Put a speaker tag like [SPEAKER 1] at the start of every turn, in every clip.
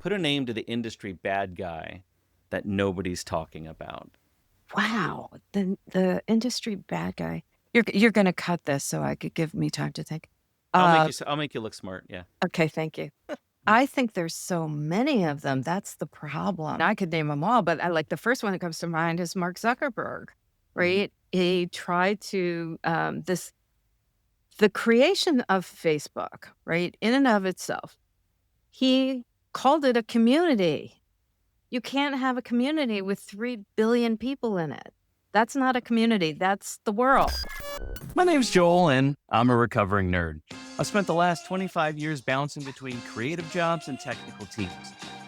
[SPEAKER 1] Put a name to the industry bad guy that nobody's talking about.
[SPEAKER 2] Wow, the industry bad guy. You're gonna cut this so I could give me time to think. Uh,
[SPEAKER 1] I'll make you look smart. Yeah.
[SPEAKER 2] okay, thank you. I think there's so many of them, that's the problem. I could name them all, but I like the first one that comes to mind is Mark Zuckerberg,
[SPEAKER 1] Mhm.
[SPEAKER 2] right? He tried to, the creation of Facebook, right, in and of itself, he called it a community. You can't have a community with 3 billion people in it. That's not a community, that's the world.
[SPEAKER 1] My name's Joel, and I'm a recovering nerd. I've spent the last 25 years bouncing between creative jobs and technical teams.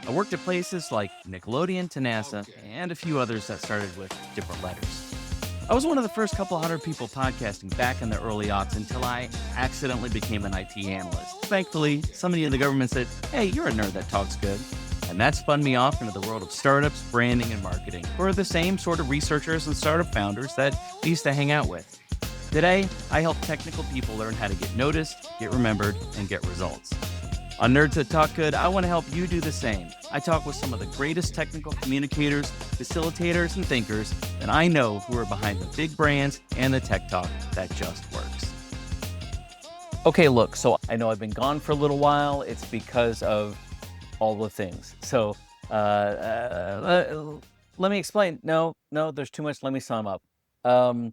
[SPEAKER 1] I worked at places like Nickelodeon to NASA and a few others that started with different letters. I was one of the first couple hundred people podcasting back in the early aughts until I accidentally became an IT analyst. Thankfully, somebody in the government said, "Hey, you're a nerd that talks good." And that spun me off into the world of startups, branding, and marketing for the same sort of researchers and startup founders that I used to hang out with. Today, I help technical people learn how to get noticed, get remembered, and get results. On Nerds That Talk Good, I want to help you do the same. I talk with some of the greatest technical communicators, facilitators, and thinkers that I know who are behind the big brands and the tech talk that just works. Okay, look, so I know I've been gone for a little while. It's because of all the things. So let me explain. No, there's too much. Let me sum up. Um,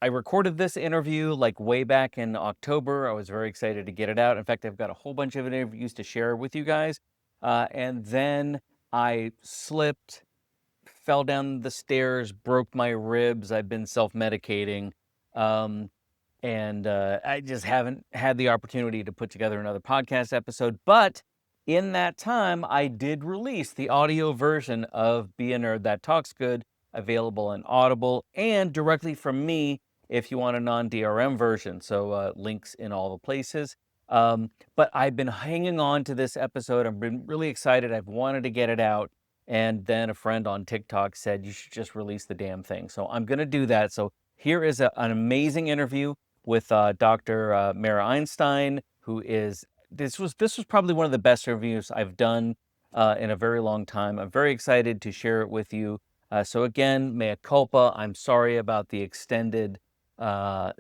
[SPEAKER 1] I recorded this interview like way back in October. I was very excited to get it out. In fact, I've got a whole bunch of interviews to share with you guys. And then I slipped, fell down the stairs, broke my ribs. I've been self-medicating. Um, and I just haven't had the opportunity to put together another podcast episode. But in that time, I did release the audio version of Be a Nerd That Talks Good, available on Audible and directly from me if you want a non-DRM version. So links in all the places. But I've been hanging on to this episode. I've been really excited. I've wanted to get it out. And then a friend on TikTok said, you should just release the damn thing. So I'm going to do that. So here is an amazing interview with Dr. Mara Einstein, who is, this was probably one of the best interviews I've done in a very long time. I'm very excited to share it with you. So again, mea culpa. I'm sorry about the extended the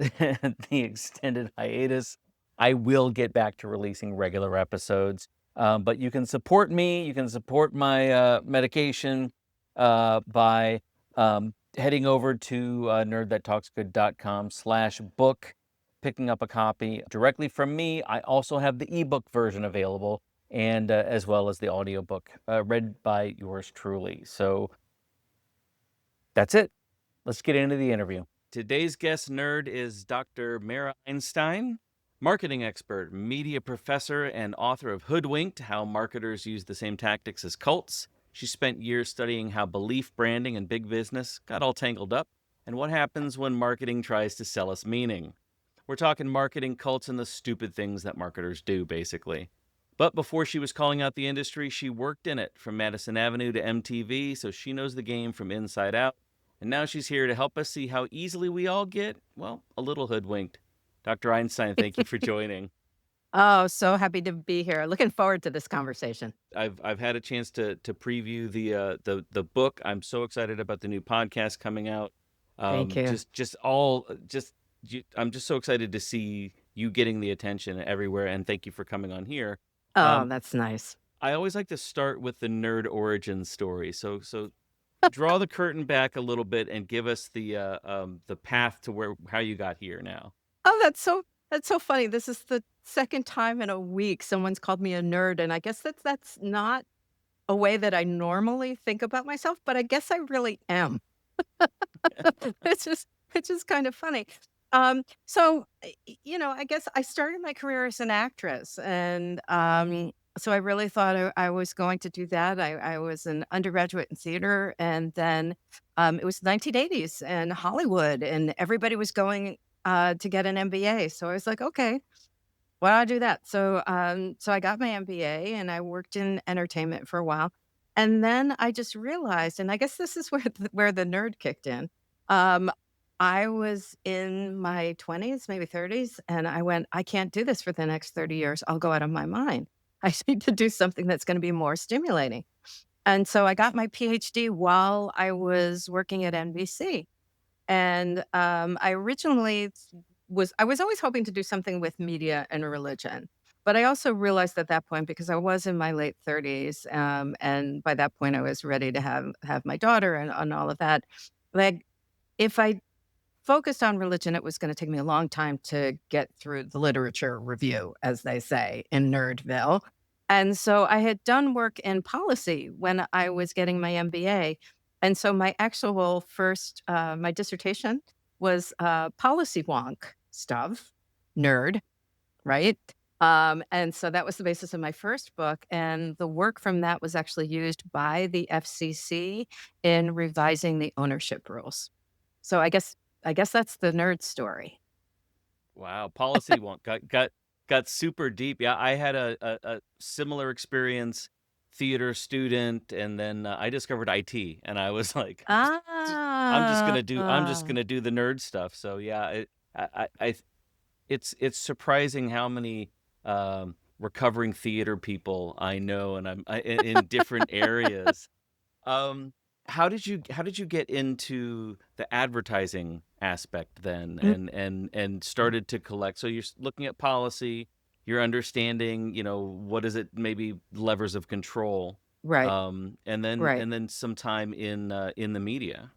[SPEAKER 1] extended hiatus. I will get back to releasing regular episodes. But you can support me. You can support my medication by heading over to nerdthattalksgood.com/book, picking up a copy directly from me. I also have the ebook version available, and as well as the audiobook read by yours truly. So that's it. Let's get into the interview. Today's guest nerd is Dr. Mara Einstein, marketing expert, media professor, and author of Hoodwinked, How Marketers Use the Same Tactics as Cults. She spent years studying how belief branding and big business got all tangled up, and what happens when marketing tries to sell us meaning. We're talking marketing cults and the stupid things that marketers do, basically. But before she was calling out the industry, she worked in it from Madison Avenue to MTV, so she knows the game from inside out. And now she's here to help us see how easily we all get, well, a little hoodwinked. Dr. Einstein, thank you for joining.
[SPEAKER 2] Oh, so happy to be here. Looking forward to this conversation.
[SPEAKER 1] I've had a chance to preview the book. I'm so excited about the new podcast coming out.
[SPEAKER 2] Thank you.
[SPEAKER 1] I'm just so excited to see you getting the attention everywhere. And thank you for coming on here.
[SPEAKER 2] Oh,
[SPEAKER 1] Um,
[SPEAKER 2] that's nice.
[SPEAKER 1] I always like to start with the nerd origin story. So draw the curtain back a little bit and give us the path to how you got here now.
[SPEAKER 2] Oh, that's so funny. This is the second time in a week someone's called me a nerd, and I guess that's not a way that I normally think about myself, but I guess I really am. It's just kind of funny. So, I guess I started my career as an actress, and, so I really thought I was going to do that. I was an undergraduate in theater, and then, it was 1980s and Hollywood, and everybody was going, to get an MBA, so I was like, "Okay, why don't I do that?" So I got my MBA, and I worked in entertainment for a while, and then I just realized, and I guess this is where the nerd kicked in. Um, I was in my 20s, maybe 30s, and I went, "I can't do this for the next 30 years. I'll go out of my mind." I need to do something that's gonna be more stimulating. And so I got my PhD while I was working at NBC. And, I originally I was always hoping to do something with media and religion, but I also realized at that point, because I was in my late 30s, and by that point I was ready to have my daughter and all of that, like, if I focused on religion, it was gonna take me a long time to get through the literature review, as they say, in Nerdville. And so I had done work in policy when I was getting my MBA. And so my actual first, my dissertation was, policy wonk stuff, nerd, right? And so that was the basis of my first book, and the work from that was actually used by the FCC in revising the ownership rules. So I guess that's the nerd story.
[SPEAKER 1] Wow, policy wonk got super deep. Yeah, I had a similar experience, theater student, and then, I discovered IT, and I was like, I'm just
[SPEAKER 2] Ah.
[SPEAKER 1] gonna do the nerd stuff." So, yeah, I it's surprising how many, recovering theater people I know, and in different areas. Um, how did you get into the advertising aspect then,
[SPEAKER 2] Mm,
[SPEAKER 1] and started to collect? So you're looking at policy, you're understanding, what is it, maybe levers of control,
[SPEAKER 2] right, right.
[SPEAKER 1] and then some time in the media.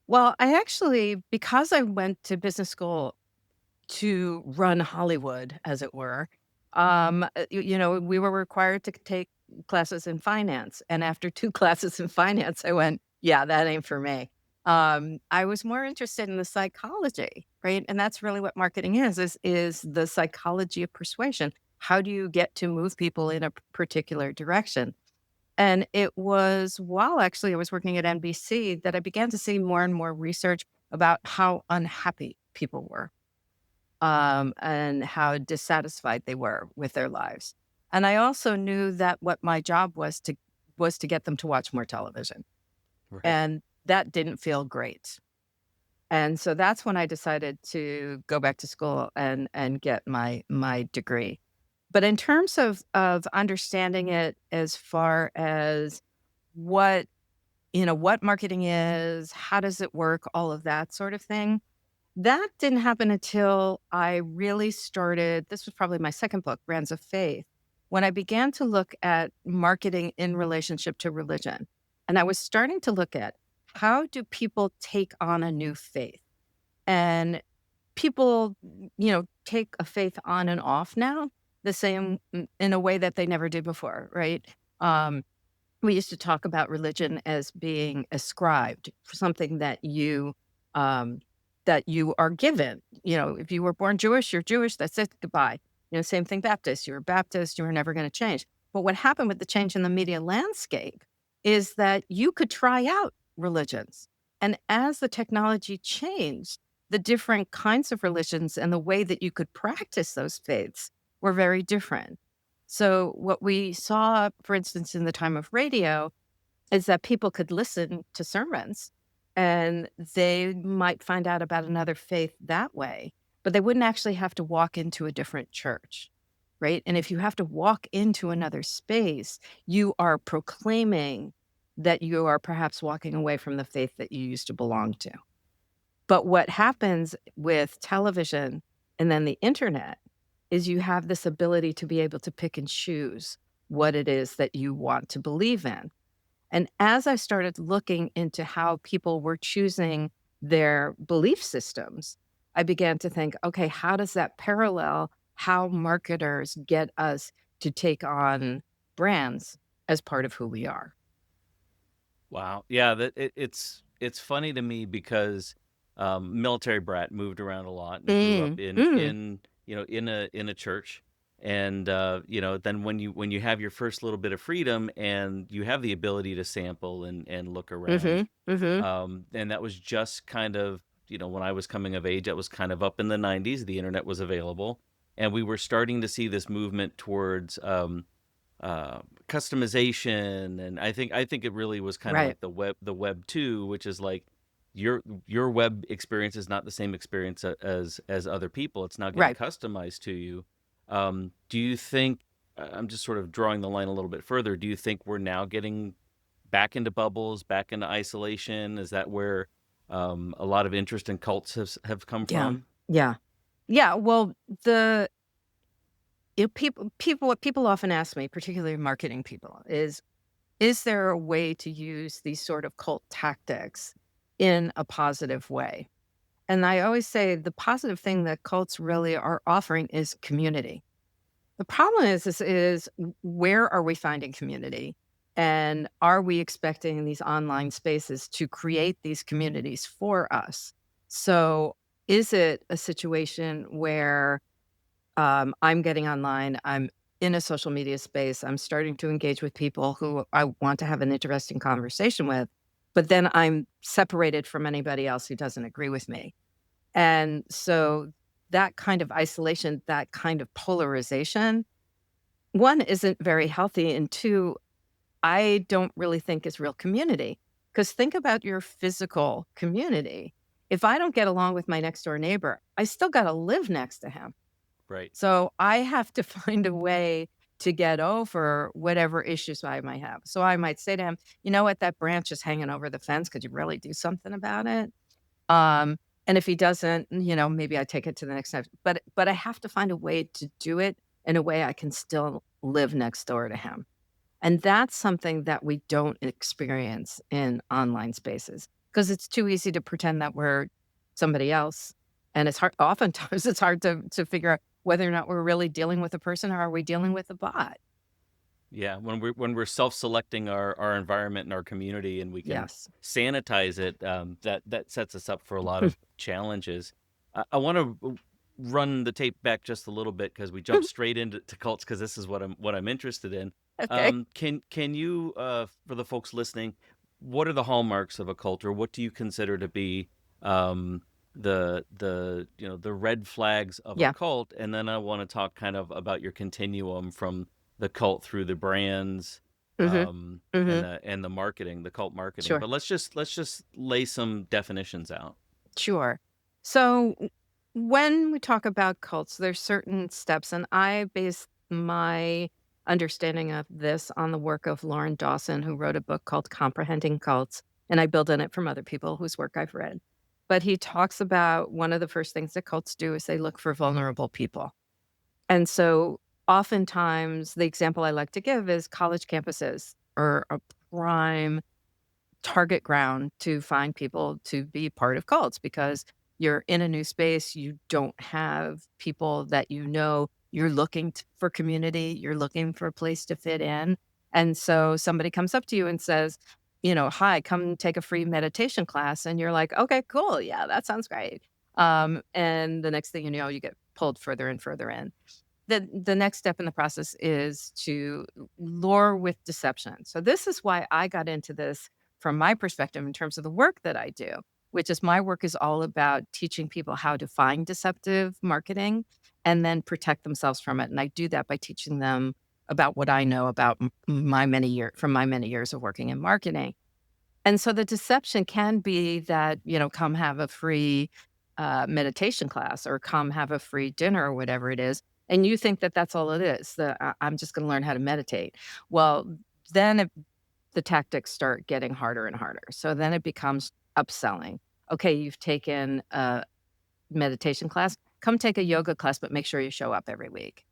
[SPEAKER 2] Well, I actually, because I went to business school to run Hollywood, as it were, we were required to take classes in finance, and after 2 classes in finance, I went, "Yeah, that ain't for me." I was more interested in the psychology, right? And that's really what marketing is the psychology of persuasion. How do you get to move people in a particular direction? And it was while actually I was working at NBC that I began to see more and more research about how unhappy people were, and how dissatisfied they were with their lives. And I also knew that what my job was to get them to watch more television,
[SPEAKER 1] Right.
[SPEAKER 2] and that didn't feel great. And so that's when I decided to go back to school and get my degree. But in terms of understanding it as far as what what marketing is, how does it work, all of that sort of thing, that didn't happen until I really started. This was probably my second book, Brands of Faith, when I began to look at marketing in relationship to religion. And I was starting to look at how do people take on a new faith? And people, take a faith on and off now the same in a way that they never did before, right? Um, we used to talk about religion as being ascribed for something um, that you are given. If you were born Jewish, you're Jewish. That's it. Goodbye. Same thing. Baptist. You're a Baptist. You're never going to change. But what happened with the change in the media landscape is that you could try out religions, and as the technology changed, the different kinds of religions and the way that you could practice those faiths were very different. So, what we saw, for instance, in the time of radio, is that people could listen to sermons and they might find out about another faith that way, but they wouldn't actually have to walk into a different church, right? And if you have to walk into another space, you are proclaiming that you are perhaps walking away from the faith that you used to belong to. But what happens with television and then the internet is you have this ability to be able to pick and choose what it is that you want to believe in. And as I started looking into how people were choosing their belief systems, I began to think, okay, how does that parallel how marketers get us to take on brands as part of who we are?
[SPEAKER 1] Wow. Yeah, it's funny to me because, military brat, moved around a lot and grew up
[SPEAKER 2] Mm, mm,
[SPEAKER 1] in a church. And, then when you have your first little bit of freedom and you have the ability to sample and look around,
[SPEAKER 2] mhm, mhm.
[SPEAKER 1] and that was just kind of, when I was coming of age, that was kind of up in the 90s, the internet was available, and we were starting to see this movement towards, customization, and I think it really was kind of
[SPEAKER 2] Right,
[SPEAKER 1] like the web 2, which is like your web experience is not the same experience as other people. It's now getting
[SPEAKER 2] right.
[SPEAKER 1] customized to you. Do you think I'm just sort of drawing the line a little bit further. Do you think we're now getting back into bubbles, back into isolation? Is that where a lot of interest in cults have come
[SPEAKER 2] Yeah.
[SPEAKER 1] from?
[SPEAKER 2] Yeah. Yeah. Well, the what people often ask me, particularly marketing people, is there a way to use these sort of cult tactics in a positive way? And I always say the positive thing that cults really are offering is community. The problem is where are we finding community? And are we expecting these online spaces to create these communities for us? So is it a situation where I'm getting online, I'm in a social media space, I'm starting to engage with people who I want to have an interesting conversation with, but then I'm separated from anybody else who doesn't agree with me? And so that kind of isolation, that kind of polarization, one, isn't very healthy, and two, I don't really think is real community. Because think about your physical community. If I don't get along with my next door neighbor, I still gotta live next to him.
[SPEAKER 1] Right.
[SPEAKER 2] So I have to find a way to get over whatever issues I might have. So I might say to him, "You know what? That branch is hanging over the fence. Could you really do something about it?" Um, and if he doesn't, maybe I take it to the next step. But I have to find a way to do it in a way I can still live next door to him. And that's something that we don't experience in online spaces because it's too easy to pretend that we're somebody else. And it's hard, oftentimes it's hard to figure out whether or not we're really dealing with a person or are we dealing with a bot.
[SPEAKER 1] Yeah, when we're self-selecting our environment and our community, and we can
[SPEAKER 2] Yes.
[SPEAKER 1] sanitize it, that sets us up for a lot of challenges. I want to run the tape back just a little bit because we jumped straight into cults because this is what I'm interested in.
[SPEAKER 2] Okay.
[SPEAKER 1] Can you, for the folks listening, what are the hallmarks of a cult, or what do you consider to be the red flags of a
[SPEAKER 2] Yeah.
[SPEAKER 1] cult? And then I want to talk kind of about your continuum from the cult through the brands,
[SPEAKER 2] Hmm.
[SPEAKER 1] and
[SPEAKER 2] Hmm.
[SPEAKER 1] the marketing, the cult marketing.
[SPEAKER 2] Sure.
[SPEAKER 1] But let's just lay some definitions out.
[SPEAKER 2] Sure. So when we talk about cults, there's certain steps, and I base my understanding of this on the work of Lauren Dawson, who wrote a book called Comprehending Cults, and I build on it from other people whose work I've read. But he talks about one of the first things that cults do is they look for vulnerable people. And so oftentimes the example I like to give is college campuses are a prime target ground to find people to be part of cults because you're in a new space, you don't have people that you're looking for community, you're looking for a place to fit in. And so somebody comes up to you and says, "Hi, come take a free meditation class." And you're like, "Okay, cool. Yeah, that sounds great." And the next thing you know, you get pulled further and further in. The next step in the process is to lure with deception. So this is why I got into this from my perspective in terms of the work that I do, which is my work is all about teaching people how to find deceptive marketing and then protect themselves from it. And I do that by teaching them about what I know about my many years of working in marketing. And so the deception can be that, come have a free meditation class or come have a free dinner or whatever it is. And you think that that's all it is. I'm just going to learn how to meditate. Well, then the tactics start getting harder and harder. So then it becomes upselling. Okay, you've taken a meditation class. Come take a yoga class, but make sure you show up every week.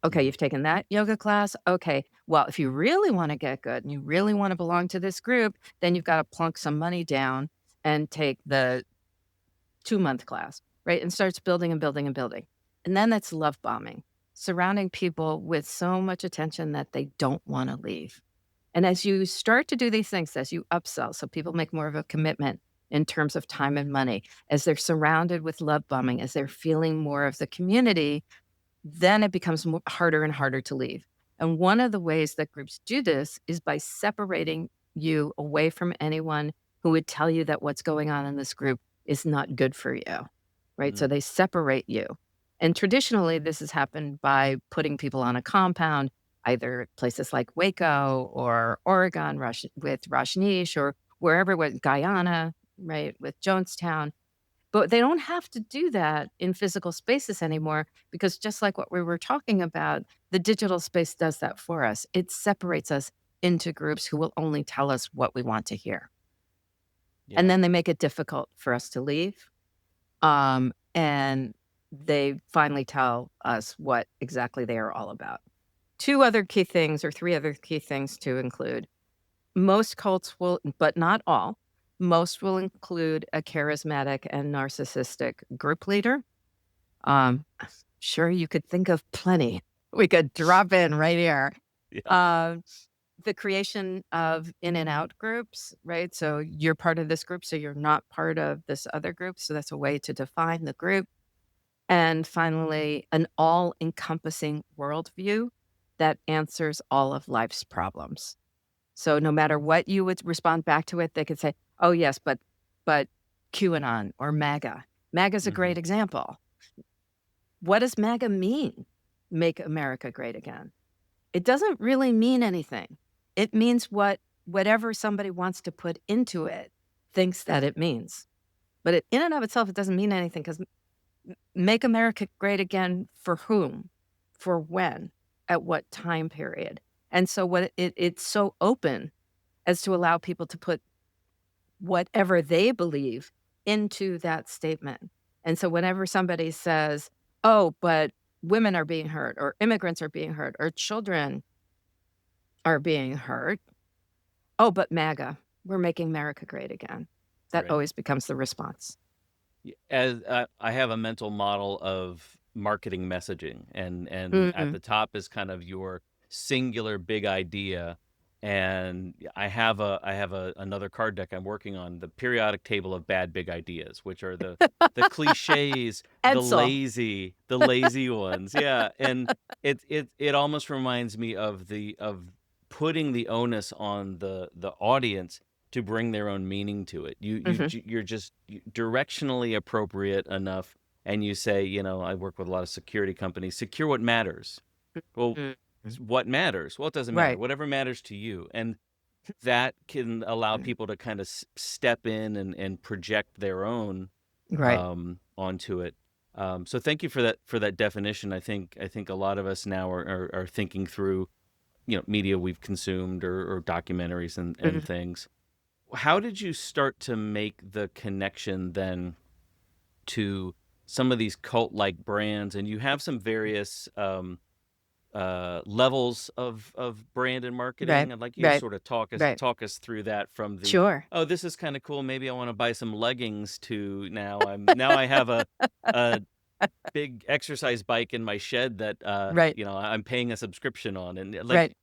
[SPEAKER 2] Okay,
[SPEAKER 1] Mhm.
[SPEAKER 2] you've taken that yoga class. Okay, well, if you really want to get good and you really want to belong to this group, then you've got to plunk some money down and take the 2-month class, right? And starts building and building and building. And then that's love bombing, surrounding people with so much attention that they don't want to leave. And as you start to do these things, as you upsell, so people make more of a commitment in terms of time and money, as they're surrounded with love bombing, as they're feeling more of the community, then it becomes harder and harder to leave. And one of the ways that groups do this is by separating you away from anyone who would tell you that what's going on in this group is not good for you, right? So
[SPEAKER 1] Mm.
[SPEAKER 2] they separate you. And traditionally, this has happened by putting people on a compound, either places like Waco or Oregon with Rajneesh or wherever it was, Guyana, right, with Jonestown. But they don't have to do that in physical spaces anymore because just like what we were talking about, the digital space does that for us. It separates us into groups who will only tell us what we want to hear. And
[SPEAKER 1] Yeah.
[SPEAKER 2] then they make it difficult for us to leave. And they finally tell us what exactly they are all about. 2 other key things or 3 other key things to include. Most cults will, but not all, most will include a charismatic and narcissistic group leader. Um, sure, you could think of plenty. We could drop in right here.
[SPEAKER 1] Yeah.
[SPEAKER 2] Um, the creation of in and out groups, right? So you're part of this group, so you're not part of this other group. So that's a way to define the group. And finally, an all encompassing worldview that answers all of life's problems. So no matter what you would respond back to it, they could say, "Oh, yes, but QAnon or MAGA." MAGA is a
[SPEAKER 1] Mhm.
[SPEAKER 2] great example. What does MAGA mean? Make America great again. It doesn't really mean anything. It means whatever somebody wants to put into it thinks that it means. But it, in and of itself, it doesn't mean anything because make America great again for whom? For when? At what time period? And so it's so open as to allow people to put whatever they believe into that statement. And so whenever somebody says, "Oh, but women are being hurt, or immigrants are being hurt, or children are being hurt," "Oh, but MAGA, we're making America great again." That
[SPEAKER 1] Right.
[SPEAKER 2] always becomes the response.
[SPEAKER 1] As I have a mental model of marketing messaging, and at
[SPEAKER 2] Mhm.
[SPEAKER 1] the top is kind of your singular big idea, and I have another card deck I'm working on, the periodic table of bad big ideas, which are the cliches,
[SPEAKER 2] Edsel.
[SPEAKER 1] the lazy ones, yeah, and it almost reminds me of putting the onus on the audience to bring their own meaning to it.
[SPEAKER 2] Mhm.
[SPEAKER 1] You're just directionally appropriate enough, and you say, I work with a lot of security companies. Secure what matters. Well,
[SPEAKER 2] Mhm.
[SPEAKER 1] what matters? Well, it doesn't matter.
[SPEAKER 2] Right.
[SPEAKER 1] Whatever matters to you, and that can allow people to kind of step in and project their own
[SPEAKER 2] Right.
[SPEAKER 1] onto it. So thank you for that definition. I think a lot of us now are thinking through media we've consumed or documentaries and
[SPEAKER 2] Mhm.
[SPEAKER 1] things. How did you start to make the connection then to some of these cult-like brands? And you have some various levels of brand and
[SPEAKER 2] Right.
[SPEAKER 1] marketing. I'd like you to
[SPEAKER 2] Right.
[SPEAKER 1] sort of talk us
[SPEAKER 2] Right.
[SPEAKER 1] talk us through that from the,
[SPEAKER 2] Sure.
[SPEAKER 1] oh, this is kind of cool. Maybe I want to buy some leggings, to now I have a big exercise bike in my shed that
[SPEAKER 2] Right.
[SPEAKER 1] I'm paying a subscription on, and like
[SPEAKER 2] Right.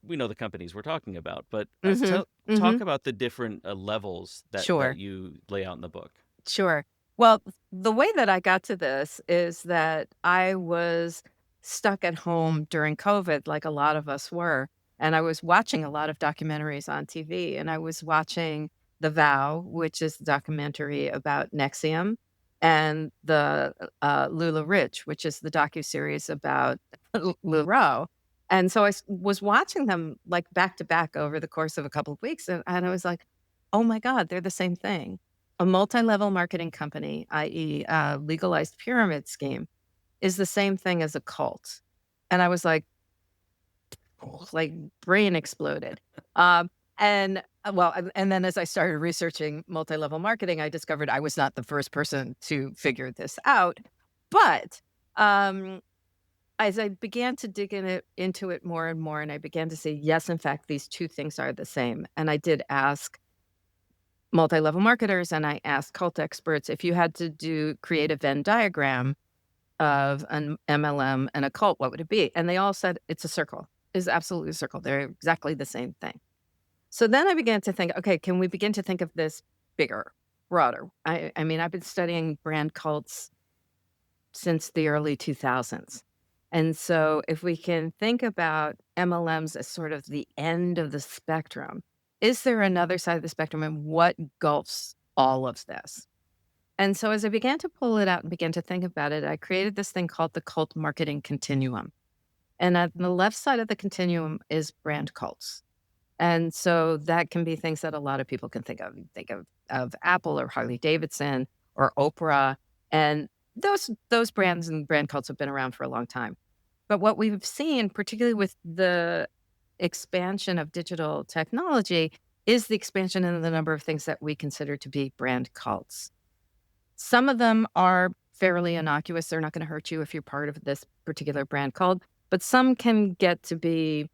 [SPEAKER 1] we know the companies we're talking about, but
[SPEAKER 2] Mhm.
[SPEAKER 1] talk
[SPEAKER 2] Mhm.
[SPEAKER 1] about the different levels that
[SPEAKER 2] Sure.
[SPEAKER 1] you lay out in the book.
[SPEAKER 2] Sure. Well, the way that I got to this is that I was stuck at home during COVID, like a lot of us were, and I was watching a lot of documentaries on TV, and I was watching The Vow, which is the documentary about Nexium, and the Lula Rich, which is the docuseries about Lula. And so was watching them like back to back over the course of a couple of weeks, and I was like, "Oh my God, they're the same thing." A multi-level marketing company, i.e., a legalized pyramid scheme, is the same thing as a cult. And I was like brain exploded. And then as I started researching multi-level marketing, I discovered I was not the first person to figure this out. But um, as I began to dig into it more and more, and I began to say, yes, in fact, these two things are the same. And I did ask multi-level marketers and I asked cult experts if you had to create a Venn diagram of an MLM and a cult, what would it be? And they all said it's a circle. It's absolutely a circle. They're exactly the same thing. So then I began to think, okay, can we begin to think of this bigger, broader? I mean, I've been studying brand cults since the early 2000s. And so if we can think about MLMs as sort of the end of the spectrum, is there another side of the spectrum and what gulfs all of this? And so as I began to pull it out and began to think about it, I created this thing called the cult marketing continuum. And on the left side of the continuum is brand cults. And so that can be things that a lot of people can think of. You think of Apple or Harley Davidson or Oprah. And those brands and brand cults have been around for a long time. But what we've seen, particularly with the expansion of digital technology, is the expansion in the number of things that we consider to be brand cults. Some of them are fairly innocuous. They're not going to hurt you if you're part of this particular brand cult, but some can get to be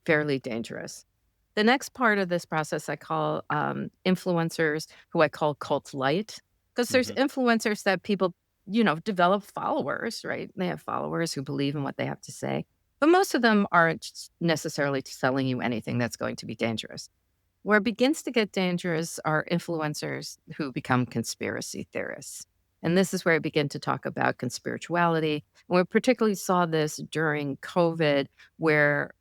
[SPEAKER 2] fairly dangerous. The next part of this process I call influencers, who I call cult light, because there's
[SPEAKER 1] Mhm.
[SPEAKER 2] influencers that people, develop followers, right? They have followers who believe in what they have to say, but most of them aren't necessarily selling you anything that's going to be dangerous. Where it begins to get dangerous are influencers who become conspiracy theorists. And this is where I begin to talk about conspirituality. And we particularly saw this during COVID, where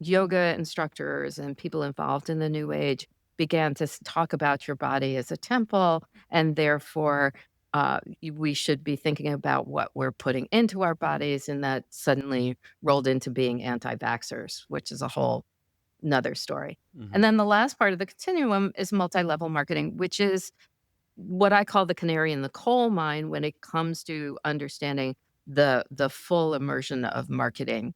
[SPEAKER 2] yoga instructors and people involved in the new age began to talk about your body as a temple, and therefore we should be thinking about what we're putting into our bodies, and that suddenly rolled into being anti-vaxxers, which is a whole another story. And
[SPEAKER 1] Mhm.
[SPEAKER 2] then the last part of the continuum is multi-level marketing, which is what I call the canary in the coal mine when it comes to understanding the full immersion of marketing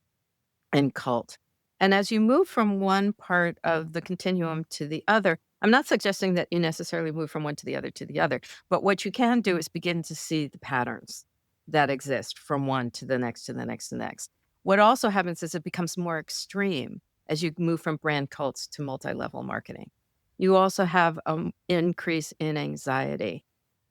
[SPEAKER 2] and cult. And as you move from one part of the continuum to the other, I'm not suggesting that you necessarily move from one to the other, but what you can do is begin to see the patterns that exist from one to the next to the next to the next. What also happens is it becomes more extreme as you move from brand cults to multi-level marketing. You also have an increase in anxiety.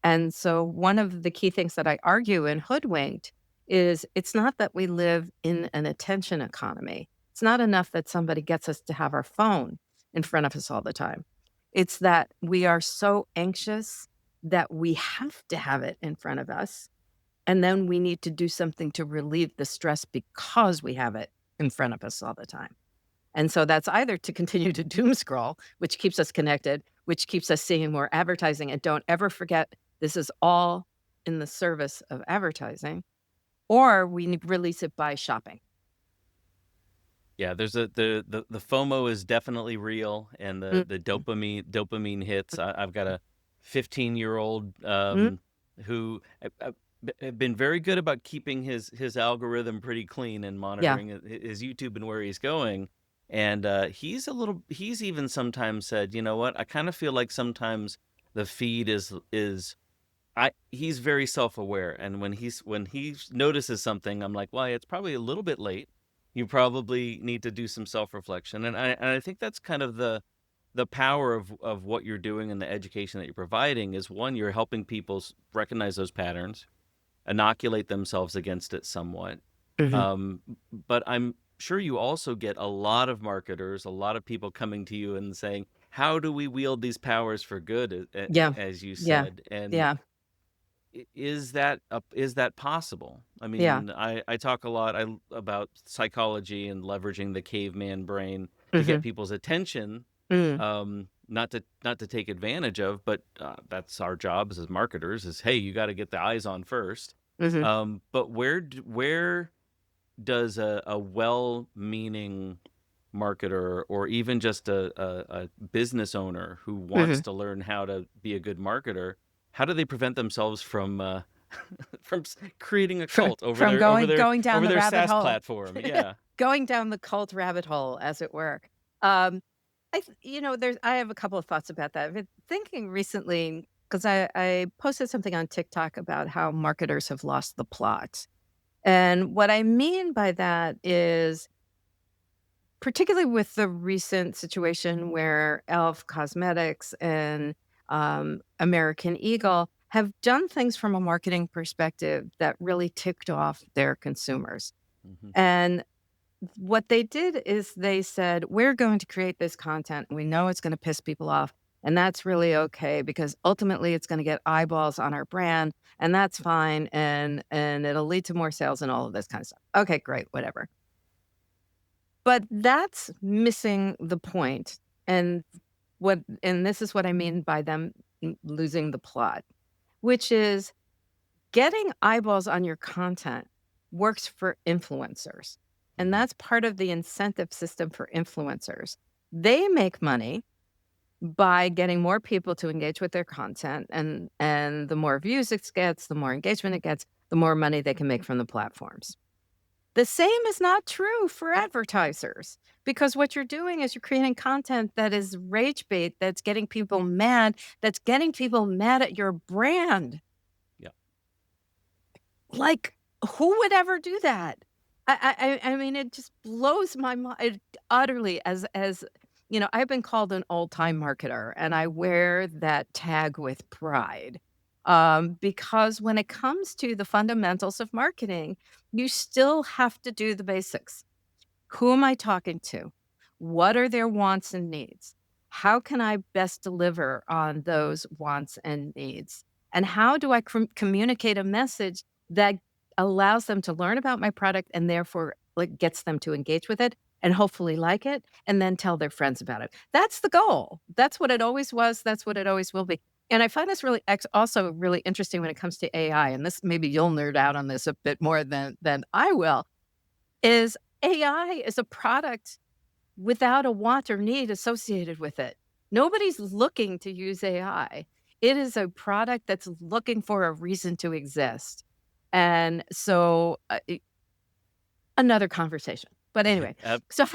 [SPEAKER 2] And so one of the key things that I argue in Hoodwinked is it's not that we live in an attention economy. It's not enough that somebody gets us to have our phone in front of us all the time. It's that we are so anxious that we have to have it in front of us. And then we need to do something to relieve the stress because we have it in front of us all the time. And so that's either to continue to doom scroll, which keeps us connected, which keeps us seeing more advertising. And don't ever forget, this is all in the service of advertising, or we release it by shopping.
[SPEAKER 1] Yeah, there's the FOMO is definitely real, and
[SPEAKER 2] Mm,
[SPEAKER 1] the dopamine hits. I've got a 15-year-old
[SPEAKER 2] mm,
[SPEAKER 1] who have been very good about keeping his algorithm pretty clean and
[SPEAKER 2] yeah.
[SPEAKER 1] monitoring his YouTube and where he's going. And he's even sometimes said, you know what? I kind of feel like sometimes the feed is he's very self-aware, and when he notices something, I'm like, well, it's probably a little bit late. You probably need to do some self-reflection, and I think that's kind of the power of what you're doing and the education that you're providing is, one, you're helping people recognize those patterns, inoculate themselves against it somewhat.
[SPEAKER 2] Mhm.
[SPEAKER 1] Um, but I'm sure you also get a lot of marketers, a lot of people coming to you and saying, how do we wield these powers for good,
[SPEAKER 2] Yeah.
[SPEAKER 1] as you
[SPEAKER 2] Yeah.
[SPEAKER 1] said, and
[SPEAKER 2] Yeah.
[SPEAKER 1] is that possible? I
[SPEAKER 2] Yeah.
[SPEAKER 1] mean, I talk a lot about psychology and leveraging the caveman brain to get
[SPEAKER 2] Mhm.
[SPEAKER 1] people's attention,
[SPEAKER 2] Mm.
[SPEAKER 1] not to take advantage of, but that's our jobs as marketers. Is, hey, you got to get the eyes on first.
[SPEAKER 2] Mhm.
[SPEAKER 1] But where does a well-meaning marketer, or even just a business owner who wants
[SPEAKER 2] Mhm.
[SPEAKER 1] to learn how to be a good marketer, how do they prevent themselves from creating a
[SPEAKER 2] Fr
[SPEAKER 1] cult over
[SPEAKER 2] from
[SPEAKER 1] their over
[SPEAKER 2] going
[SPEAKER 1] their
[SPEAKER 2] going down
[SPEAKER 1] over
[SPEAKER 2] the
[SPEAKER 1] their
[SPEAKER 2] rabbit
[SPEAKER 1] SaaS
[SPEAKER 2] hole.
[SPEAKER 1] platform? Yeah.
[SPEAKER 2] Going down the cult rabbit hole, as it were. Um, there's I have a couple of thoughts about that. I've been thinking recently because I posted something on TikTok about how marketers have lost the plot. And what I mean by that is, particularly with the recent situation where Elf Cosmetics and American Eagle have done things from a marketing perspective that really ticked off their consumers.
[SPEAKER 1] Hmm.
[SPEAKER 2] And what they did is they said, "We're going to create this content. We know it's gonna piss people off, and that's really okay because ultimately it's gonna get eyeballs on our brand, and that's fine, and it'll lead to more sales and all of this kind of stuff." Okay, great, whatever. But that's missing the point, and this is what I mean by them losing the plot, which is getting eyeballs on your content works for influencers, and
[SPEAKER 1] Hmm.
[SPEAKER 2] that's part of the incentive system for influencers. They make money by getting more people to engage with their content, and the more views it gets, the more engagement it gets, the more money they can make from the platforms. The same is not true for advertisers, because what you're doing is you're creating content that is rage bait, that's getting people mad at your brand.
[SPEAKER 1] Yeah.
[SPEAKER 2] Like, who would ever do that? I mean, it just blows my mind utterly. As you know, I've been called an old-time marketer, and I wear that tag with pride. Because when it comes to the fundamentals of marketing, you still have to do the basics. Who am I talking to? What are their wants and needs? How can I best deliver on those wants and needs? And how do I communicate a message that allows them to learn about my product and therefore like gets them to engage with it and hopefully like it and then tell their friends about it? That's the goal. That's what it always was. That's what it always will be. And I find this really also really interesting when it comes to AI. And this maybe you'll nerd out on this a bit more than I will. Is AI is a product without a want or need associated with it. Nobody's looking to use AI. It is a product that's looking for a reason to exist. And so, another conversation. But anyway,
[SPEAKER 1] Ab-
[SPEAKER 2] so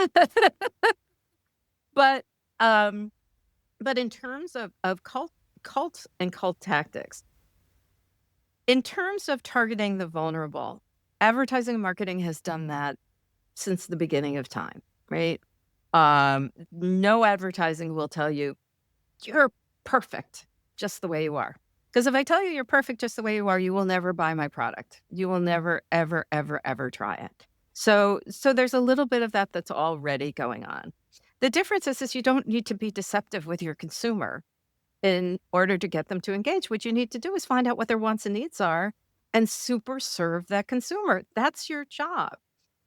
[SPEAKER 2] but, um, but in terms of cults and cult tactics, in terms of targeting the vulnerable, advertising and marketing has done that since the beginning of time, right? No advertising will tell you, "You're perfect just the way you are." Because if I tell you you're perfect just the way you are, you will never buy my product. You will never, ever, ever, ever try it. So there's a little bit of that that's already going on. The difference is you don't need to be deceptive with your consumer in order to get them to engage. What you need to do is find out what their wants and needs are and super serve that consumer. That's your job.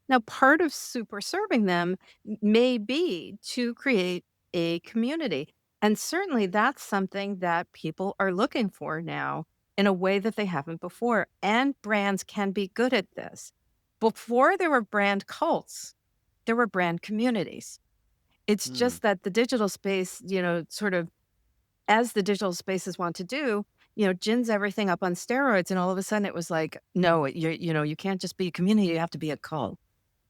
[SPEAKER 2] Now, part of super serving them may be to create a community. And certainly that's something that people are looking for now in a way that they haven't before. And brands can be good at this. Before there were brand cults, there were brand communities. It's
[SPEAKER 1] Hmm.
[SPEAKER 2] just that the digital space, sort of as the digital spaces want to do, gins everything up on steroids. And all of a sudden it was like, no, you can't just be a community, you have to be a cult.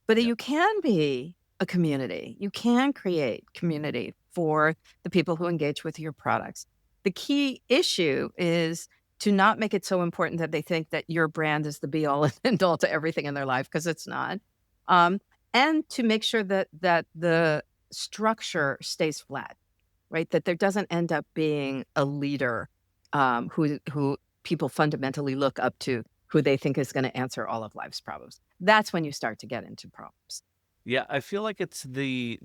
[SPEAKER 2] But
[SPEAKER 1] Yeah.
[SPEAKER 2] you can be a community. You can create community for the people who engage with your products. The key issue is to not make it so important that they think that your brand is the be all and end all to everything in their life, because it's not. Um, and to make sure that the structure stays flat, right? That there doesn't end up being a leader who people fundamentally look up to, who they think is going to answer all of life's problems. That's when you start to get into problems.
[SPEAKER 1] Yeah, I feel like it's the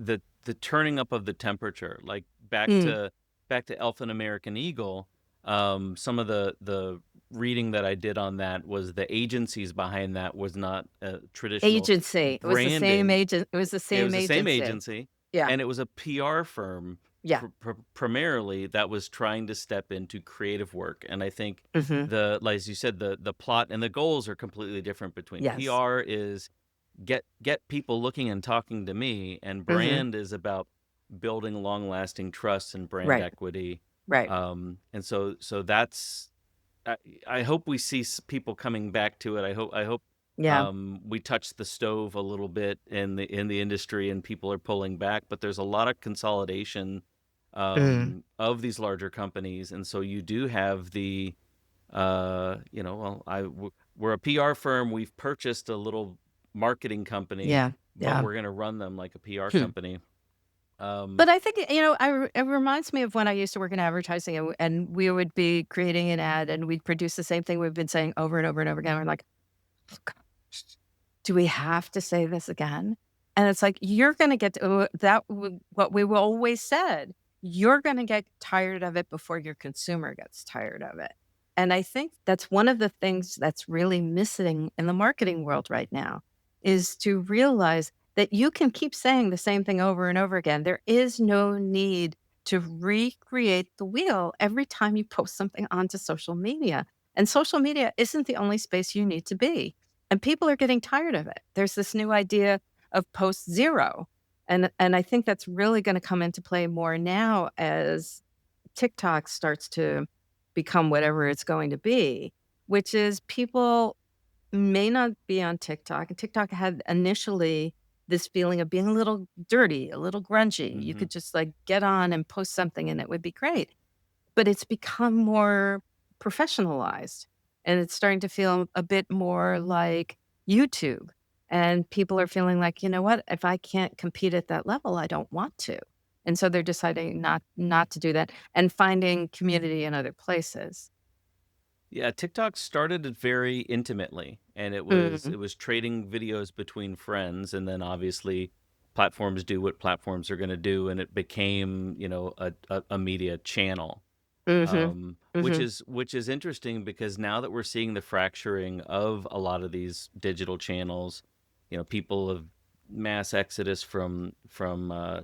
[SPEAKER 1] turning up of the temperature. Like
[SPEAKER 2] Mm.
[SPEAKER 1] back to Elf and American Eagle. Some of the reading that I did on that was the agencies behind that was not traditional
[SPEAKER 2] Agency. It was the same
[SPEAKER 1] branding.
[SPEAKER 2] agent. It was the
[SPEAKER 1] It
[SPEAKER 2] same
[SPEAKER 1] was the same
[SPEAKER 2] agency.
[SPEAKER 1] agency,
[SPEAKER 2] Yeah.
[SPEAKER 1] and it was a PR firm
[SPEAKER 2] Yeah.
[SPEAKER 1] primarily that was trying to step into creative work. And I think
[SPEAKER 2] Mhm.
[SPEAKER 1] like as you said, the plot and the goals are completely different between
[SPEAKER 2] Yes.
[SPEAKER 1] PR is get people looking and talking to me, and
[SPEAKER 2] Mhm.
[SPEAKER 1] brand is about building long lasting trust and brand
[SPEAKER 2] Right.
[SPEAKER 1] equity.
[SPEAKER 2] Right.
[SPEAKER 1] And so that's I, I hope we see people coming back to it. I hope
[SPEAKER 2] Yeah.
[SPEAKER 1] we touch the stove a little bit in the industry and people are pulling back, but there's a lot of consolidation
[SPEAKER 2] Mm.
[SPEAKER 1] of these larger companies, and so you do have well, we're a PR firm. We've purchased a little marketing company,
[SPEAKER 2] Yeah.
[SPEAKER 1] but
[SPEAKER 2] Yeah.
[SPEAKER 1] we're going to run them like a PR
[SPEAKER 2] Hmm.
[SPEAKER 1] company. Um,
[SPEAKER 2] But I think, it reminds me of when I used to work in advertising, and we would be creating an ad and we'd produce the same thing we've been saying over and over and over again. We're like, "Oh, gosh, do we have to say this again?" And it's like, you're going to get to, what we always said, you're going to get tired of it before your consumer gets tired of it. And I think that's one of the things that's really missing in the marketing world right now, is to realize that you can keep saying the same thing over and over again. There is no need to recreate the wheel every time you post something onto social media. And social media isn't the only space you need to be. And people are getting tired of it. There's this new idea of post zero. And I think that's really gonna come into play more now as TikTok starts to become whatever it's going to be, which is people may not be on TikTok, and TikTok had initially this feeling of being a little dirty, a little grungy. You
[SPEAKER 1] Hmm.
[SPEAKER 2] could just, like, get on and post something and it would be great. But it's become more professionalized, and it's starting to feel a bit more like YouTube, and people are feeling like, "You know what? If I can't compete at that level, I don't want to." And so they're deciding not to do that and finding community in other places.
[SPEAKER 1] Yeah, TikTok started it very intimately, and it was
[SPEAKER 2] Mm,
[SPEAKER 1] it was trading videos between friends, and then obviously platforms do what platforms are going to do, and it became, a media channel.
[SPEAKER 2] mhm, mhm,
[SPEAKER 1] Which is interesting because now that we're seeing the fracturing of a lot of these digital channels, people have mass exodus from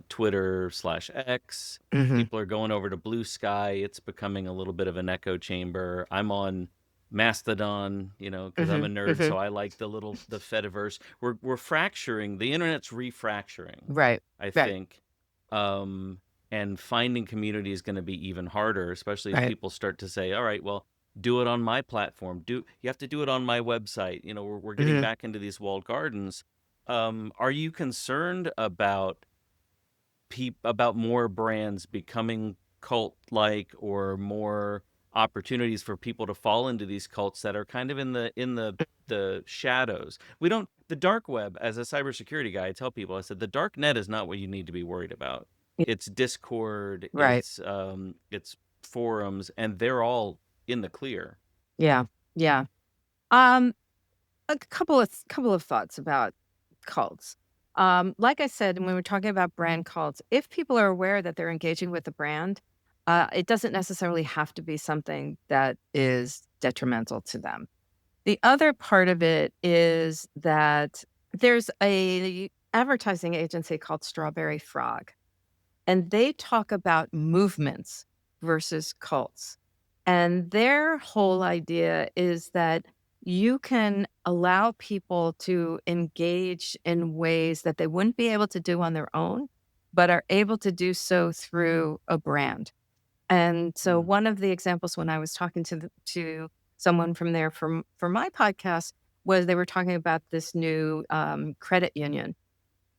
[SPEAKER 1] Twitter slash X.
[SPEAKER 2] mhm.
[SPEAKER 1] People are going over to Blue Sky. It's becoming a little bit of an echo chamber. I'm on Mastodon, because I'm a
[SPEAKER 2] Mhm,
[SPEAKER 1] nerd, so
[SPEAKER 2] mhm.
[SPEAKER 1] I like the Fediverse. We're fracturing. The internet's refracturing,
[SPEAKER 2] Right,
[SPEAKER 1] I
[SPEAKER 2] right,
[SPEAKER 1] think. Um, and finding community is going to be even harder, especially as
[SPEAKER 2] right.
[SPEAKER 1] people start to say, all right, well, do it on my platform. You have to do it on my website. We're getting
[SPEAKER 2] Mhm.
[SPEAKER 1] back into these walled gardens. Are you concerned about about more brands becoming cult like, or more opportunities for people to fall into these cults that are kind of in the shadows? We don't The dark web, as a cybersecurity guy, I tell people, I said the dark net is not what you need to be worried about.
[SPEAKER 2] Y
[SPEAKER 1] It's Discord,
[SPEAKER 2] Right.
[SPEAKER 1] it's forums, and they're all in the clear.
[SPEAKER 2] Yeah, yeah. Um, a couple of thoughts about cults. Like I said, when we're talking about brand cults, if people are aware that they're engaging with the brand, it doesn't necessarily have to be something that is detrimental to them. The other part of it is that there's a advertising agency called Strawberry Frog, and they talk about movements versus cults. And their whole idea is that you can allow people to engage in ways that they wouldn't be able to do on their own, but are able to do so through a brand. And so
[SPEAKER 1] Mm.
[SPEAKER 2] one of the examples when I was talking to someone from there for my podcast was they were talking about this new credit union,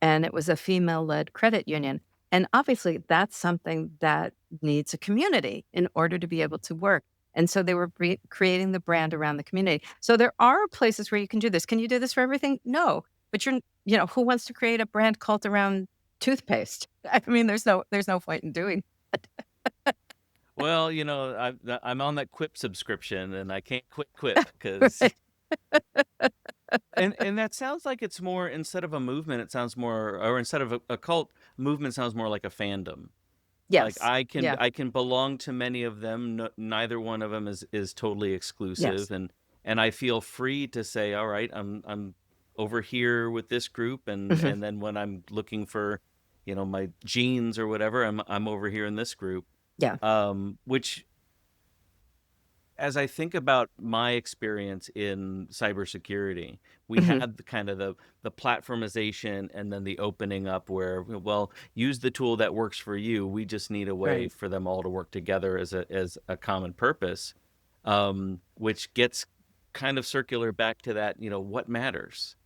[SPEAKER 2] and it was a female-led credit union. And obviously, that's something that needs a community in order to be able to work. And so they were creating the brand around the community. So there are places where you can do this. Can you do this for everything? No. But who wants to create a brand cult around toothpaste? I mean, there's no point in doing.
[SPEAKER 1] Well, I'm on that Quip subscription, and I can't quit Quip because. And that sounds like it's more, instead of a movement, it sounds more, or instead of a cult, movement sounds more like a fandom. Like
[SPEAKER 2] Yes. Yeah.
[SPEAKER 1] I can belong to many of them. No, neither one of them is totally
[SPEAKER 2] Yes.
[SPEAKER 1] exclusive, and I feel free to say, all right, I'm over here with this group,
[SPEAKER 2] Mhm.
[SPEAKER 1] and then when I'm looking for, my jeans or whatever, I'm over here in this group.
[SPEAKER 2] Yeah.
[SPEAKER 1] Which, as I think about my experience in cybersecurity, we
[SPEAKER 2] Mhm.
[SPEAKER 1] had the kind of the platformization, and then the opening up where, well, use the tool that works for you. We just need a way
[SPEAKER 2] Right.
[SPEAKER 1] for them all to work together as a common purpose, which gets kind of circular back to that. What matters?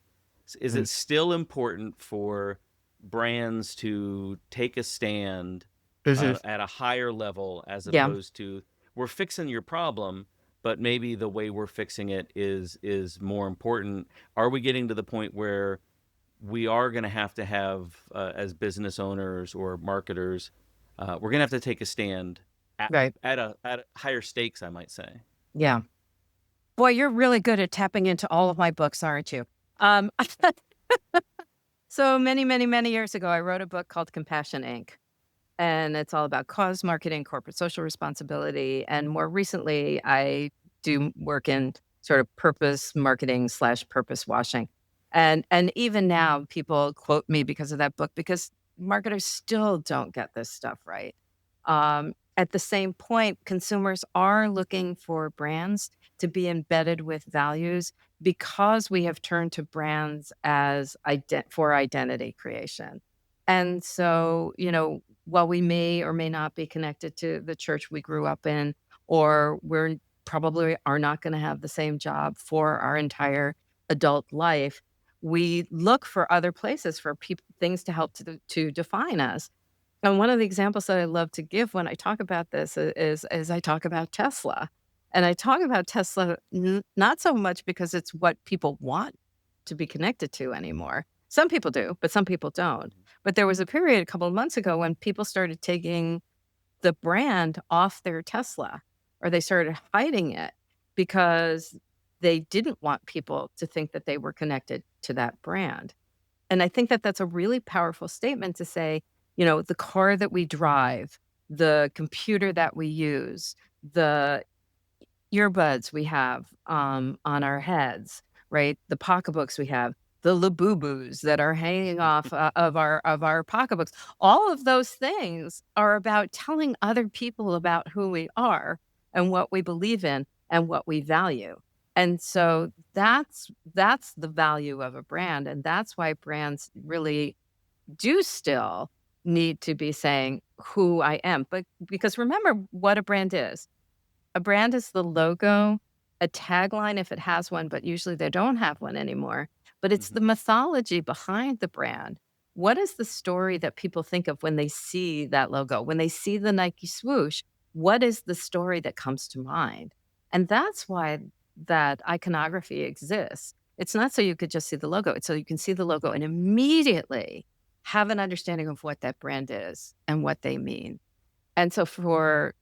[SPEAKER 1] Is
[SPEAKER 2] Mm.
[SPEAKER 1] it still important for brands to take a stand
[SPEAKER 2] Mhm.
[SPEAKER 1] at a higher level, as
[SPEAKER 2] Yeah.
[SPEAKER 1] opposed to, we're fixing your problem, but maybe the way we're fixing it is more important? Are we getting to the point where we are going to have, as business owners or marketers, we're going to have to take a stand at
[SPEAKER 2] Right.
[SPEAKER 1] at higher stakes, I might say?
[SPEAKER 2] Yeah. Boy, you're really good at tapping into all of my books, aren't you? Um, so many, many, many years ago, I wrote a book called Compassion Inc. And it's all about cause marketing, corporate social responsibility. And more recently, I do work in sort of purpose marketing slash purpose washing. And even now, people quote me because of that book because marketers still don't get this stuff right. At the same point, consumers are looking for brands to be embedded with values because we have turned to brands as for identity creation. And so, while we may or may not be connected to the church we grew up in, or we're probably are not going to have the same job for our entire adult life, we look for other places for people, things to help to define us. And one of the examples that I love to give when I talk about this is I talk about Tesla. And I talk about Tesla not so much because it's what people want to be connected to anymore. Some people do, but some people don't.
[SPEAKER 1] Mhm.
[SPEAKER 2] But there was a period a couple of months ago when people started taking the brand off their Tesla, or they started hiding it because they didn't want people to think that they were connected to that brand. And I think that that's a really powerful statement to say, the car that we drive, the computer that we use, the earbuds we have, on our heads, right? The pocketbooks we have, the Labubus that are hanging off, of our pocketbooks. All of those things are about telling other people about who we are and what we believe in and what we value. And so that's the value of a brand, and that's why brands really do still need to be saying who I am. But because remember what a brand is. A brand is the logo, a tagline if it has one, but usually they don't have one anymore. But it's the
[SPEAKER 1] Mhm.
[SPEAKER 2] mythology behind the brand. What is the story that people think of when they see that logo? When they see the Nike swoosh, what is the story that comes to mind? And that's why that iconography exists. It's not so you could just see the logo, it's so you can see the logo and immediately have an understanding of what that brand is and what they mean. And so for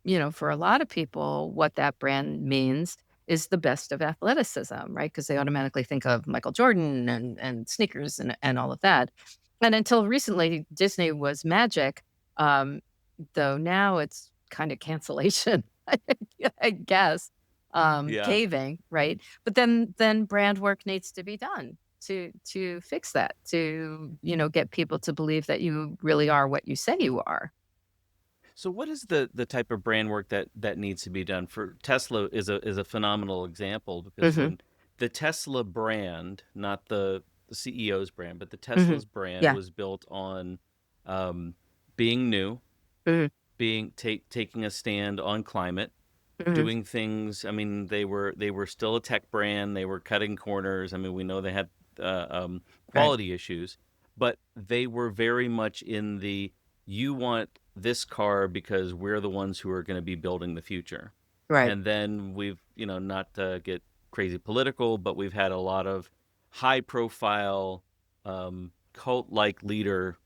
[SPEAKER 2] a lot of people, what that brand means is the best of athleticism, right? Because they automatically think of Michael Jordan and sneakers and all of that. And until recently, Disney was magic, um, though now it's kind of cancellation, I guess,
[SPEAKER 1] Yeah.
[SPEAKER 2] caving, right? But then brand work needs to be done to fix that, to get people to believe that you really are what you say you are.
[SPEAKER 1] So what is the type of brand work that needs to be done? For Tesla is a phenomenal example because
[SPEAKER 2] Hmm.
[SPEAKER 1] when the Tesla brand, not the CEO's brand, but the
[SPEAKER 2] Hmm.
[SPEAKER 1] Tesla's brand
[SPEAKER 2] Yeah.
[SPEAKER 1] was built on um, being new,
[SPEAKER 2] Mhm.
[SPEAKER 1] taking a stand on climate,
[SPEAKER 2] Mhm.
[SPEAKER 1] doing things. I mean, they were still a tech brand. They were cutting corners. I mean, we know they had
[SPEAKER 2] Right.
[SPEAKER 1] quality issues, but they were very much in the you want this car because we're the ones who are going to be building the future.
[SPEAKER 2] Right.
[SPEAKER 1] And then we've, not to get crazy political, but we've had a lot of high profile cult like leader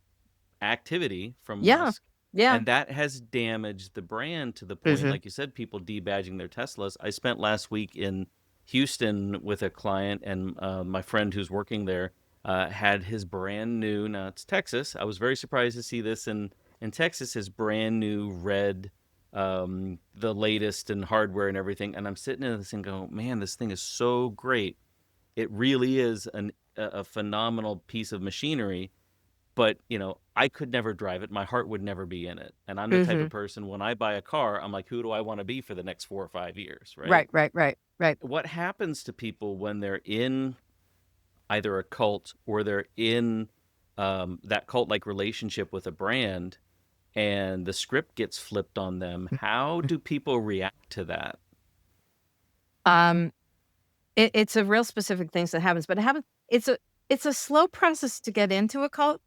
[SPEAKER 1] activity from
[SPEAKER 2] Yeah.
[SPEAKER 1] Musk.
[SPEAKER 2] Yeah.
[SPEAKER 1] And that has damaged the brand to the point,
[SPEAKER 2] Mhm.
[SPEAKER 1] like you said, people debadging their Teslas. I spent last week in Houston with a client, and my friend who's working there had his brand new, now it's Texas. I was very surprised to see this in Texas, his brand new red, the latest in hardware and everything. And I'm sitting in this and going, man, this thing is so great. It really is a phenomenal piece of machinery, but I could never drive it. My heart would never be in it. And I'm the type of
[SPEAKER 2] Mhm.
[SPEAKER 1] person, when I buy a car, I'm like, who do I want to be for the next 4 or 5 years, right?
[SPEAKER 2] Right, right, right, right.
[SPEAKER 1] What happens to people when they're in either a cult or they're in that cult like relationship with a brand and the script gets flipped on them? How do people react to that?
[SPEAKER 2] Um, it's a real specific things that happens, but it's a slow process to get into a cult,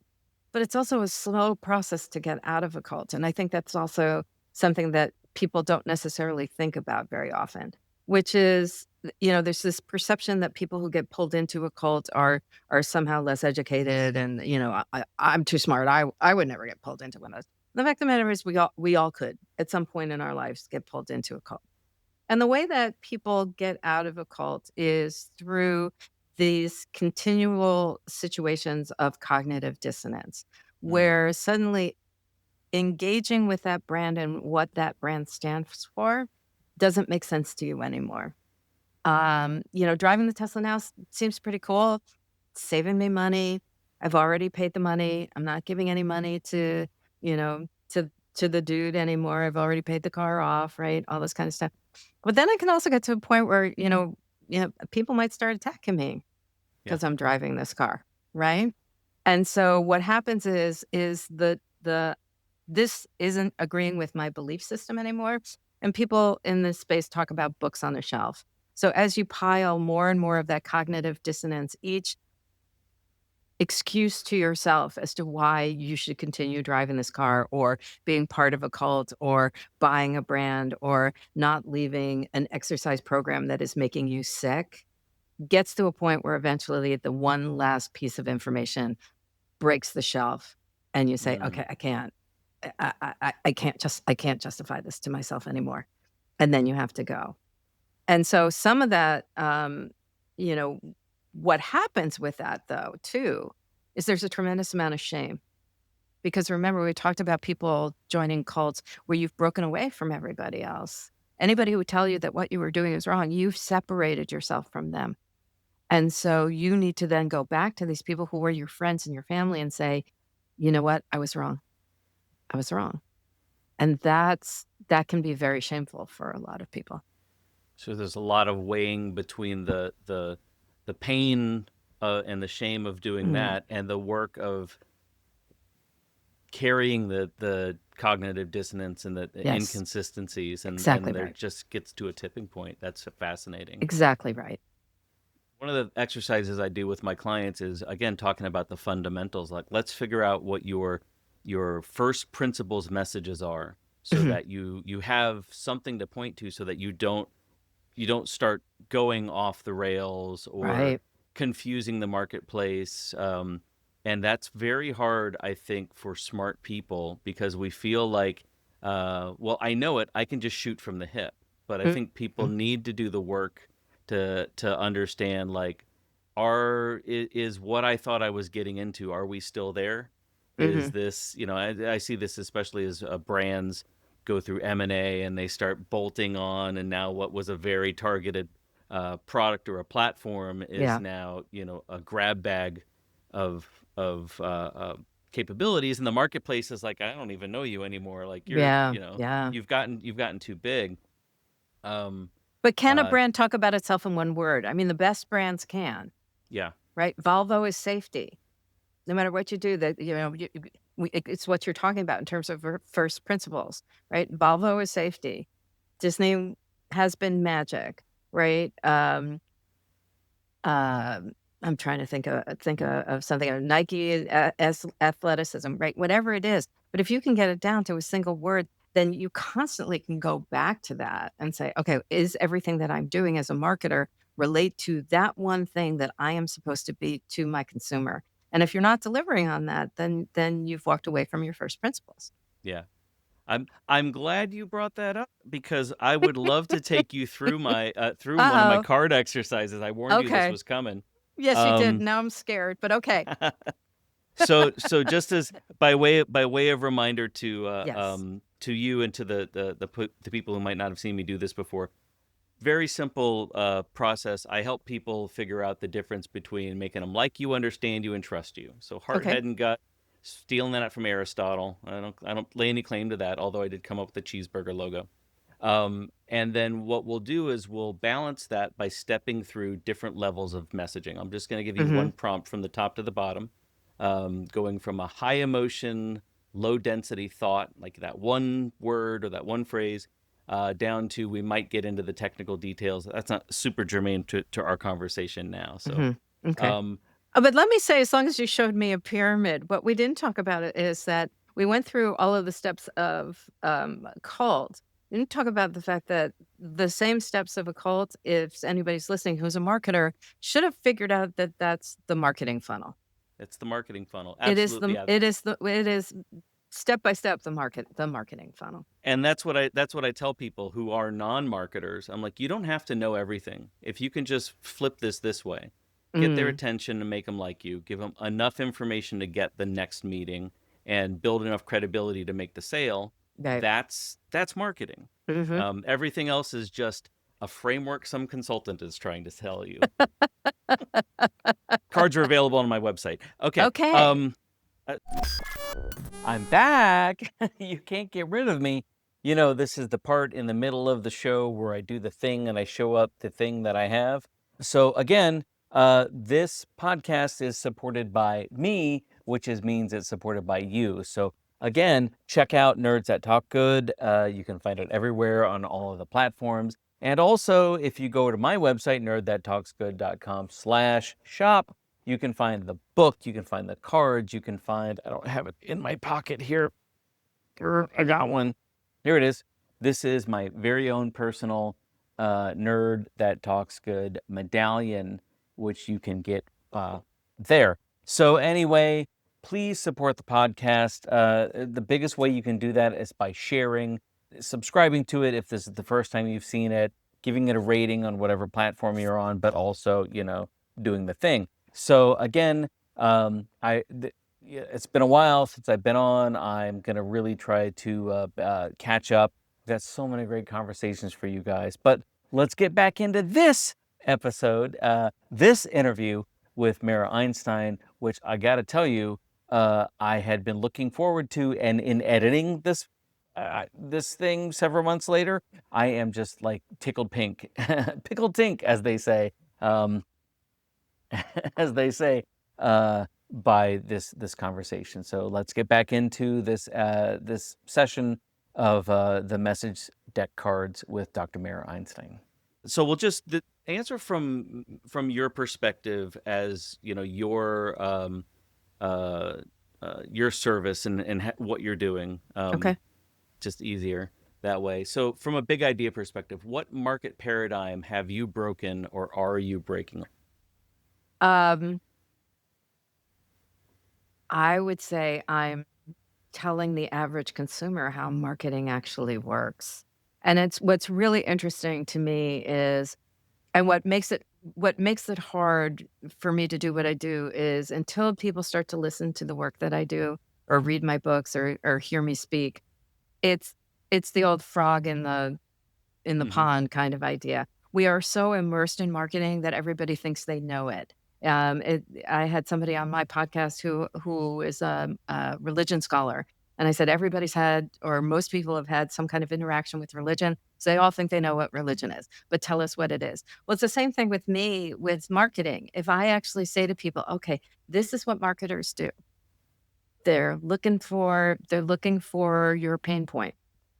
[SPEAKER 2] but it's also a slow process to get out of a cult, and I think that's also something that people don't necessarily think about very often, which is, there's this perception that people who get pulled into a cult are somehow less educated and, I'm too smart. I would never get pulled into one of those. The fact of the matter is we all could at some point in our lives get pulled into a cult. And the way that people get out of a cult is through these continual situations of cognitive dissonance,
[SPEAKER 1] Mm,
[SPEAKER 2] where suddenly engaging with that brand and what that brand stands for doesn't make sense to you anymore. Driving the Tesla now seems pretty cool, saving me money. I've already paid the money. I'm not giving any money you know, to the dude anymore. I've already paid the car off, right? All this kind of stuff. But then I can also get to a point where, people might start attacking me
[SPEAKER 1] yeah.
[SPEAKER 2] because I'm driving this car, right? And so what happens is the this isn't agreeing with my belief system anymore. And people in this space talk about books on the shelf. So as you pile more and more of that cognitive dissonance, each excuse to yourself as to why you should continue driving this car or being part of a cult or buying a brand or not leaving an exercise program that is making you sick gets to a point where eventually the one last piece of information breaks the shelf and you say,
[SPEAKER 1] Mm,
[SPEAKER 2] "Okay, I can't. I can't justify this to myself anymore." And then you have to go. And so some of that, you know, what happens with that though, too, is there's a tremendous amount of shame. Because remember, we talked about people joining cults where you've broken away from everybody else. Anybody who would tell you that what you were doing is wrong, you've separated yourself from them. And so you need to then go back to these people who were your friends and your family and say, you know what? I was wrong. I was wrong. And that can be very shameful for a lot of people.
[SPEAKER 1] so there's a lot of weighing between the pain and the shame of doing
[SPEAKER 2] Mm,
[SPEAKER 1] that, and the work of carrying the cognitive dissonance and the
[SPEAKER 2] yes,
[SPEAKER 1] inconsistencies,
[SPEAKER 2] exactly
[SPEAKER 1] and there
[SPEAKER 2] right.
[SPEAKER 1] just gets to a tipping point. That's fascinating.
[SPEAKER 2] Exactly right.
[SPEAKER 1] One of the exercises I do with my clients is, again, talking about the fundamentals. Like, let's figure out what your first principles messages are, so
[SPEAKER 2] Mhm.
[SPEAKER 1] that you have something to point to, so that you don't start going off the rails or
[SPEAKER 2] Right.
[SPEAKER 1] confusing the marketplace. And that's very hard, I think, for smart people, because we feel like, well, I know it, I can just shoot from the hip. But I
[SPEAKER 2] Mhm.
[SPEAKER 1] think people need to do the work to understand, like, is what I thought I was getting into, are we still there? Is
[SPEAKER 2] Mhm.
[SPEAKER 1] this, I see this especially as brands go through M&A and they start bolting on, and now what was a very targeted product or a platform is
[SPEAKER 2] Yeah.
[SPEAKER 1] now, a grab bag of capabilities, and the marketplace is like, I don't even know you anymore. Like, you're,
[SPEAKER 2] Yeah. Yeah.
[SPEAKER 1] you've gotten too big. Um,
[SPEAKER 2] But can a
[SPEAKER 1] uh,
[SPEAKER 2] brand talk about itself in one word? I mean, the best brands can,
[SPEAKER 1] yeah,
[SPEAKER 2] right? Volvo is safety. No matter what you do, that it's what you're talking about in terms of first principles, right? Volvo is safety. Disney has been magic, right? I'm trying to think of something. Nike as athleticism, right? Whatever it is, but if you can get it down to a single word, then you constantly can go back to that and say, okay, is everything that I'm doing as a marketer relate to that one thing that I am supposed to be to my consumer? And if you're not delivering on that, then you've walked away from your first principles.
[SPEAKER 1] yeah. I'm glad you brought that up, because I would love to take you through my through one of my
[SPEAKER 2] Uh
[SPEAKER 1] card exercises. I warned
[SPEAKER 2] oh.
[SPEAKER 1] you this
[SPEAKER 2] Okay.
[SPEAKER 1] was coming.
[SPEAKER 2] Yes, you did.
[SPEAKER 1] Um,
[SPEAKER 2] Now I'm scared, but okay.
[SPEAKER 1] so just as by way of reminder
[SPEAKER 2] Yes.
[SPEAKER 1] to you, and to the people who might not have seen me do this before. Very simple process. I help people figure out the difference between making them like you, understand you, and trust you. So heart,
[SPEAKER 2] Okay.
[SPEAKER 1] head, and gut. Stealing that from Aristotle. I don't lay any claim to that, although I did come up with the cheeseburger logo. And then what we'll do is we'll balance that by stepping through different levels of messaging. I'm just going to give you
[SPEAKER 2] Hmm.
[SPEAKER 1] one prompt from the top to the bottom, going from a high emotion, low density thought, like that one word or that one phrase, down to, we might get into the technical details. That's not super germane to our conversation now. So,
[SPEAKER 2] Hmm. Okay.
[SPEAKER 1] um,
[SPEAKER 2] But let me say, as long as you showed me a pyramid, what we didn't talk about it is that we went through all of the steps of a cult. We didn't talk about the fact that the same steps of a cult, if anybody's listening who's a marketer, should have figured out that that's the marketing funnel.
[SPEAKER 1] it's the marketing funnel. Absolutely. Yeah.
[SPEAKER 2] It is step by step the marketing funnel.
[SPEAKER 1] And that's what I tell people who are non-marketers. I'm like, you don't have to know everything. If you can just flip this way, get their
[SPEAKER 2] Mm,
[SPEAKER 1] attention and make them like you, give them enough information to get the next meeting, and build enough credibility to make the sale.
[SPEAKER 2] right.
[SPEAKER 1] That's marketing.
[SPEAKER 2] Hmm.
[SPEAKER 1] Everything else is just a framework some consultant is trying to tell you. Cards are available on my website. Okay.
[SPEAKER 2] Okay.
[SPEAKER 1] Uh, I'm back. You can't get rid of me. This is the part in the middle of the show where I do the thing and I show up the thing that I have. So again, This podcast is supported by me, means it's supported by you. So again, check out Nerds That Talk Good. You can find it everywhere on all of the platforms. And also, if you go to my website, nerdthattalksgood.com/shop, you can find the book, you can find the cards, you can find, I don't have it in my pocket here. I got one. Here it is. This is my very own personal Nerd That Talks Good medallion, which you can get there. So anyway, please support the podcast. The biggest way you can do that is by sharing, subscribing to it if this is the first time you've seen it, giving it a rating on whatever platform you're on, but also, doing the thing. So again, yeah, it's been a while since I've been on. I'm going to really try to catch up. We've got so many great conversations for you guys. But let's get back into this episode, this interview with Mara Einstein, which I got to tell you, I had been looking forward to. And in editing this thing several months later, I am just like tickled pink, pickled tink, as they say. As they say, by this conversation. So let's get back into this session of the message deck cards with Dr. Mara Einstein. So we'll just answer from your perspective as your service and what you're doing.
[SPEAKER 2] Okay.
[SPEAKER 1] Just easier that way. So from a big idea perspective, what market paradigm have you broken or are you breaking?
[SPEAKER 2] Um, I would say I'm telling the average consumer how marketing actually works. And what's really interesting to me is, and what makes it hard for me to do what I do is until people start to listen to the work that I do or read my books or hear me speak, it's it's the old frog in the
[SPEAKER 1] Mhm.
[SPEAKER 2] pond kind of idea. We are so immersed in marketing that everybody thinks they know it. I had somebody on my podcast who is a religion scholar, and I said everybody's had, or most people have had, some kind of interaction with religion, so they all think they know what religion is. But tell us what it is. Well, it's the same thing with me with marketing. If I actually say to people, "Okay, this is what marketers do," they're looking for your pain point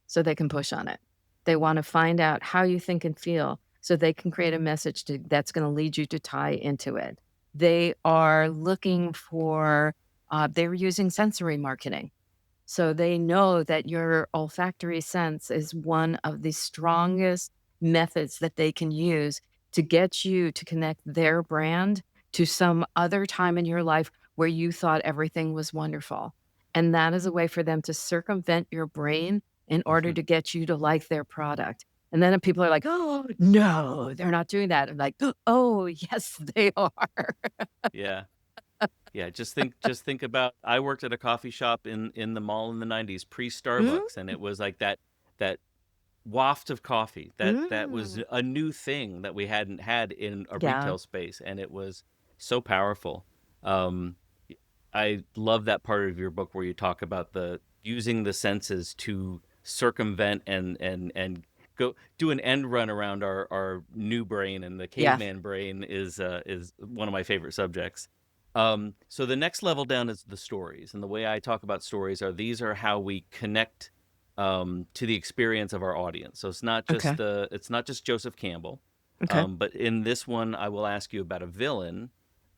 [SPEAKER 2] so they can push on it. They wanna find out how you think and feel so they can create a message that's gonna lead you to tie into it. They are looking for, they're using sensory marketing. So they know that your olfactory sense is one of the strongest methods that they can use to get you to connect their brand to some other time in your life where you thought everything was wonderful. And that is a way for them to circumvent your brain in order
[SPEAKER 1] Mhm.
[SPEAKER 2] to get you to like their product. And then if people are like, "Oh, no, they're not doing that." I'm like, "Oh, yes, they are."
[SPEAKER 1] Yeah. Yeah, just think about, I worked at a coffee shop in the mall in the 90s,
[SPEAKER 2] Mm,
[SPEAKER 1] pre-Starbucks, and it was like that waft of coffee. That was
[SPEAKER 2] mm.
[SPEAKER 1] a new thing that we hadn't had in a
[SPEAKER 2] Yeah,
[SPEAKER 1] retail space, and it was so powerful. Um, I love that part of your book where you talk about the using the senses to circumvent and go do an end run around our new brain, and the
[SPEAKER 2] yeah,
[SPEAKER 1] caveman brain is one of my favorite subjects. So the next level down is the stories, and the way I talk about stories are these are how we connect to the experience of our audience. So
[SPEAKER 2] okay,
[SPEAKER 1] it's not just Joseph Campbell,
[SPEAKER 2] okay.
[SPEAKER 1] but in this one I will ask you about a villain.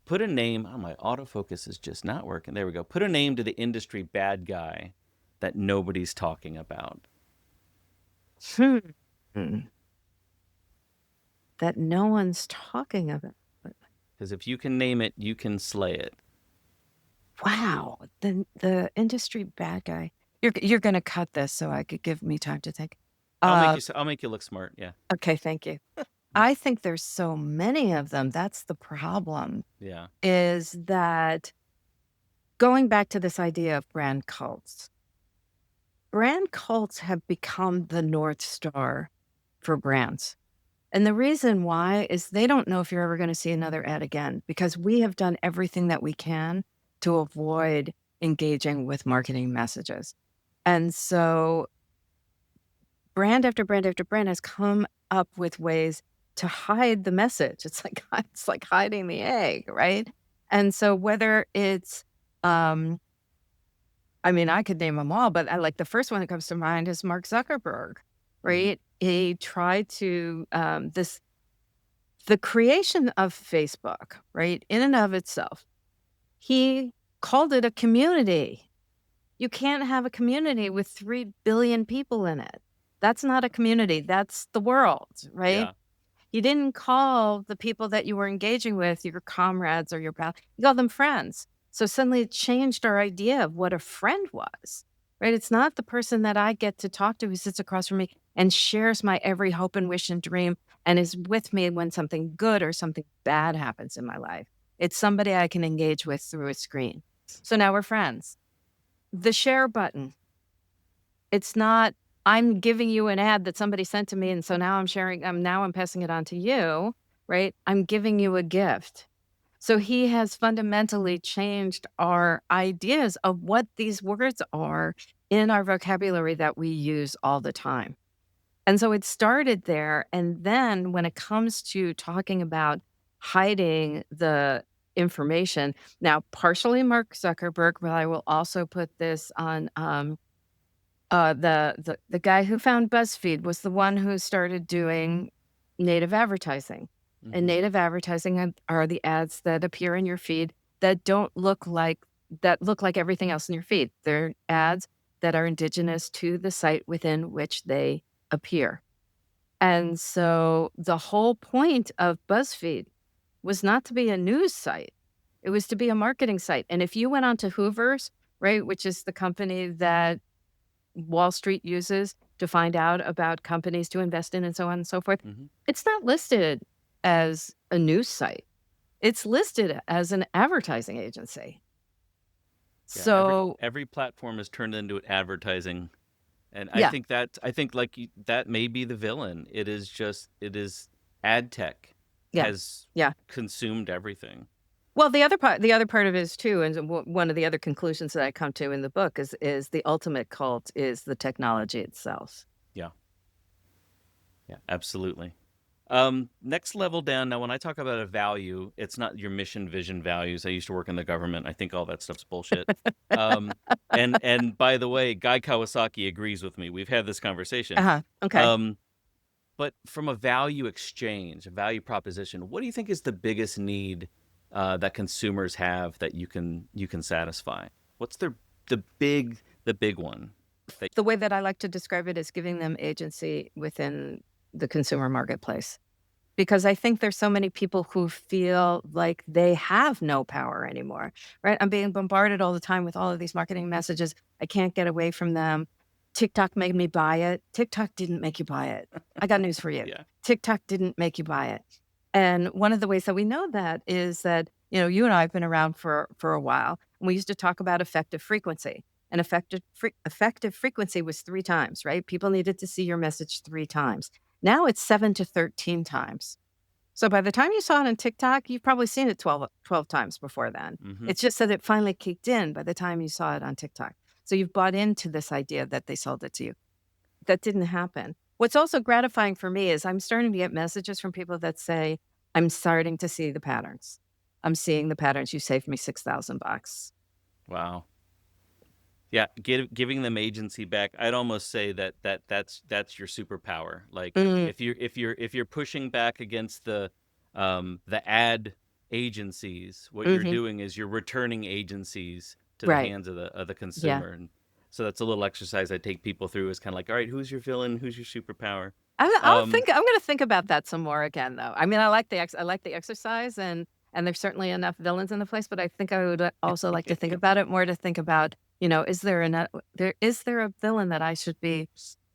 [SPEAKER 1] Put a name. Oh, my autofocus is just not working. There we go. Put a name to the industry bad guy that nobody's talking about.
[SPEAKER 2] Hmm. That no one's talking about.
[SPEAKER 1] Because if you can name it, you can slay it.
[SPEAKER 2] Wow, the industry bad guy. You're gonna cut this so I could give me time to think. Uh,
[SPEAKER 1] I'll make you look smart. Yeah.
[SPEAKER 2] okay, thank you. I think there's so many of them. That's the problem,
[SPEAKER 1] Yeah.
[SPEAKER 2] is that going back to this idea of brand cults have become the North Star for brands. And the reason why is they don't know if you're ever gonna see another ad again because we have done everything that we can to avoid engaging with marketing messages. And so brand after brand after brand has come up with ways to hide the message. It's like it's like hiding the egg, right? And so whether it's, um, I mean, I could name them all, but I like the first one that comes to mind is Mark Zuckerberg,
[SPEAKER 1] Hmm.
[SPEAKER 2] right? He tried to the creation of Facebook, right, in and of itself. He called it a community. You can't have a community with 3 billion people in it. That's not a community, that's the world, right?
[SPEAKER 1] Yeah.
[SPEAKER 2] You didn't call the people that you were engaging with your comrades or your pal, you called them friends. So suddenly it changed our idea of what a friend was, right? It's not the person that I get to talk to who sits across from me and shares my every hope and wish and dream and is with me when something good or something bad happens in my life. It's somebody I can engage with through a screen. So now we're friends. The share button, it's not, I'm giving you an ad that somebody sent to me, and so now I'm sharing, now I'm passing it on to you, right? I'm giving you a gift. So he has fundamentally changed our ideas of what these words are in our vocabulary that we use all the time. And so it started there. And then when it comes to talking about hiding the information, now partially Mark Zuckerberg, but I will also put this on the guy who found BuzzFeed was the one who started doing native advertising, and
[SPEAKER 1] Hmm.
[SPEAKER 2] native advertising are the ads that appear in your feed that don't look like that look like everything else in your feed. They're ads that are indigenous to the site within which they appear. And so the whole point of BuzzFeed was not to be a news site. It was to be a marketing site. And if you went on to Hoover's, right, which is the company that Wall Street uses to find out about companies to invest in and so on and so forth,
[SPEAKER 1] Hmm.
[SPEAKER 2] it's not listed as a news site. It's listed as an advertising agency.
[SPEAKER 1] Yeah. Every
[SPEAKER 2] So,
[SPEAKER 1] every platform is turned into advertising. And
[SPEAKER 2] yeah,
[SPEAKER 1] I think like that may be the villain. It is ad tech
[SPEAKER 2] yeah,
[SPEAKER 1] has
[SPEAKER 2] yeah.
[SPEAKER 1] consumed everything.
[SPEAKER 2] Well, the other part of it is too, and one of the other conclusions that I come to in the book is the ultimate cult is the technology itself.
[SPEAKER 1] Yeah. Yeah, absolutely. Next level down. Now, when I talk about a value, it's not your mission, vision, values. I used to work in the government. I think all that stuff's bullshit. Um, and by the way, Guy Kawasaki agrees with me. We've had this conversation.
[SPEAKER 2] Uh-huh. Okay.
[SPEAKER 1] Um, but from a value exchange, a value proposition, what do you think is the biggest need that consumers have that you can satisfy? What's the big one? That,
[SPEAKER 2] The way that I like to describe it is giving them agency within the consumer marketplace. Because I think there's so many people who feel like they have no power anymore, right? I'm being bombarded all the time with all of these marketing messages. I can't get away from them. TikTok made me buy it. TikTok didn't make you buy it. I got news for you.
[SPEAKER 1] yeah.
[SPEAKER 2] TikTok didn't make you buy it. And one of the ways that we know that is that, you and I have been around for a while, and we used to talk about effective frequency. And effective frequency was 3 times, right? People needed to see your message 3 times. Now it's 7 to 13 times. So by the time you saw it on TikTok, you've probably seen it 12 times before then.
[SPEAKER 1] Hmm.
[SPEAKER 2] It's just that it finally kicked in by the time you saw it on TikTok. So you've bought into this idea that they sold it to you. That didn't happen. What's also gratifying for me is I'm starting to get messages from people that say, I'm starting to see the patterns. I'm seeing the patterns. You saved me 6,000 bucks.
[SPEAKER 1] Wow. Yeah, giving them agency back. I'd almost say that's your superpower. Like
[SPEAKER 2] Mm,
[SPEAKER 1] if you're pushing back against the ad agencies, what you're
[SPEAKER 2] mhm.
[SPEAKER 1] doing is you're returning agencies to the
[SPEAKER 2] Right.
[SPEAKER 1] hands of the
[SPEAKER 2] Yeah.
[SPEAKER 1] consumer. And so that's a little exercise I take people through is kind of like, all right, who's your villain? Who's your superpower? Um,
[SPEAKER 2] I'm gonna think about that some more again, though. I mean, I like the exercise, and there's certainly enough villains in the place, but I think I would also like to think about it more to think about, is there a villain that I should be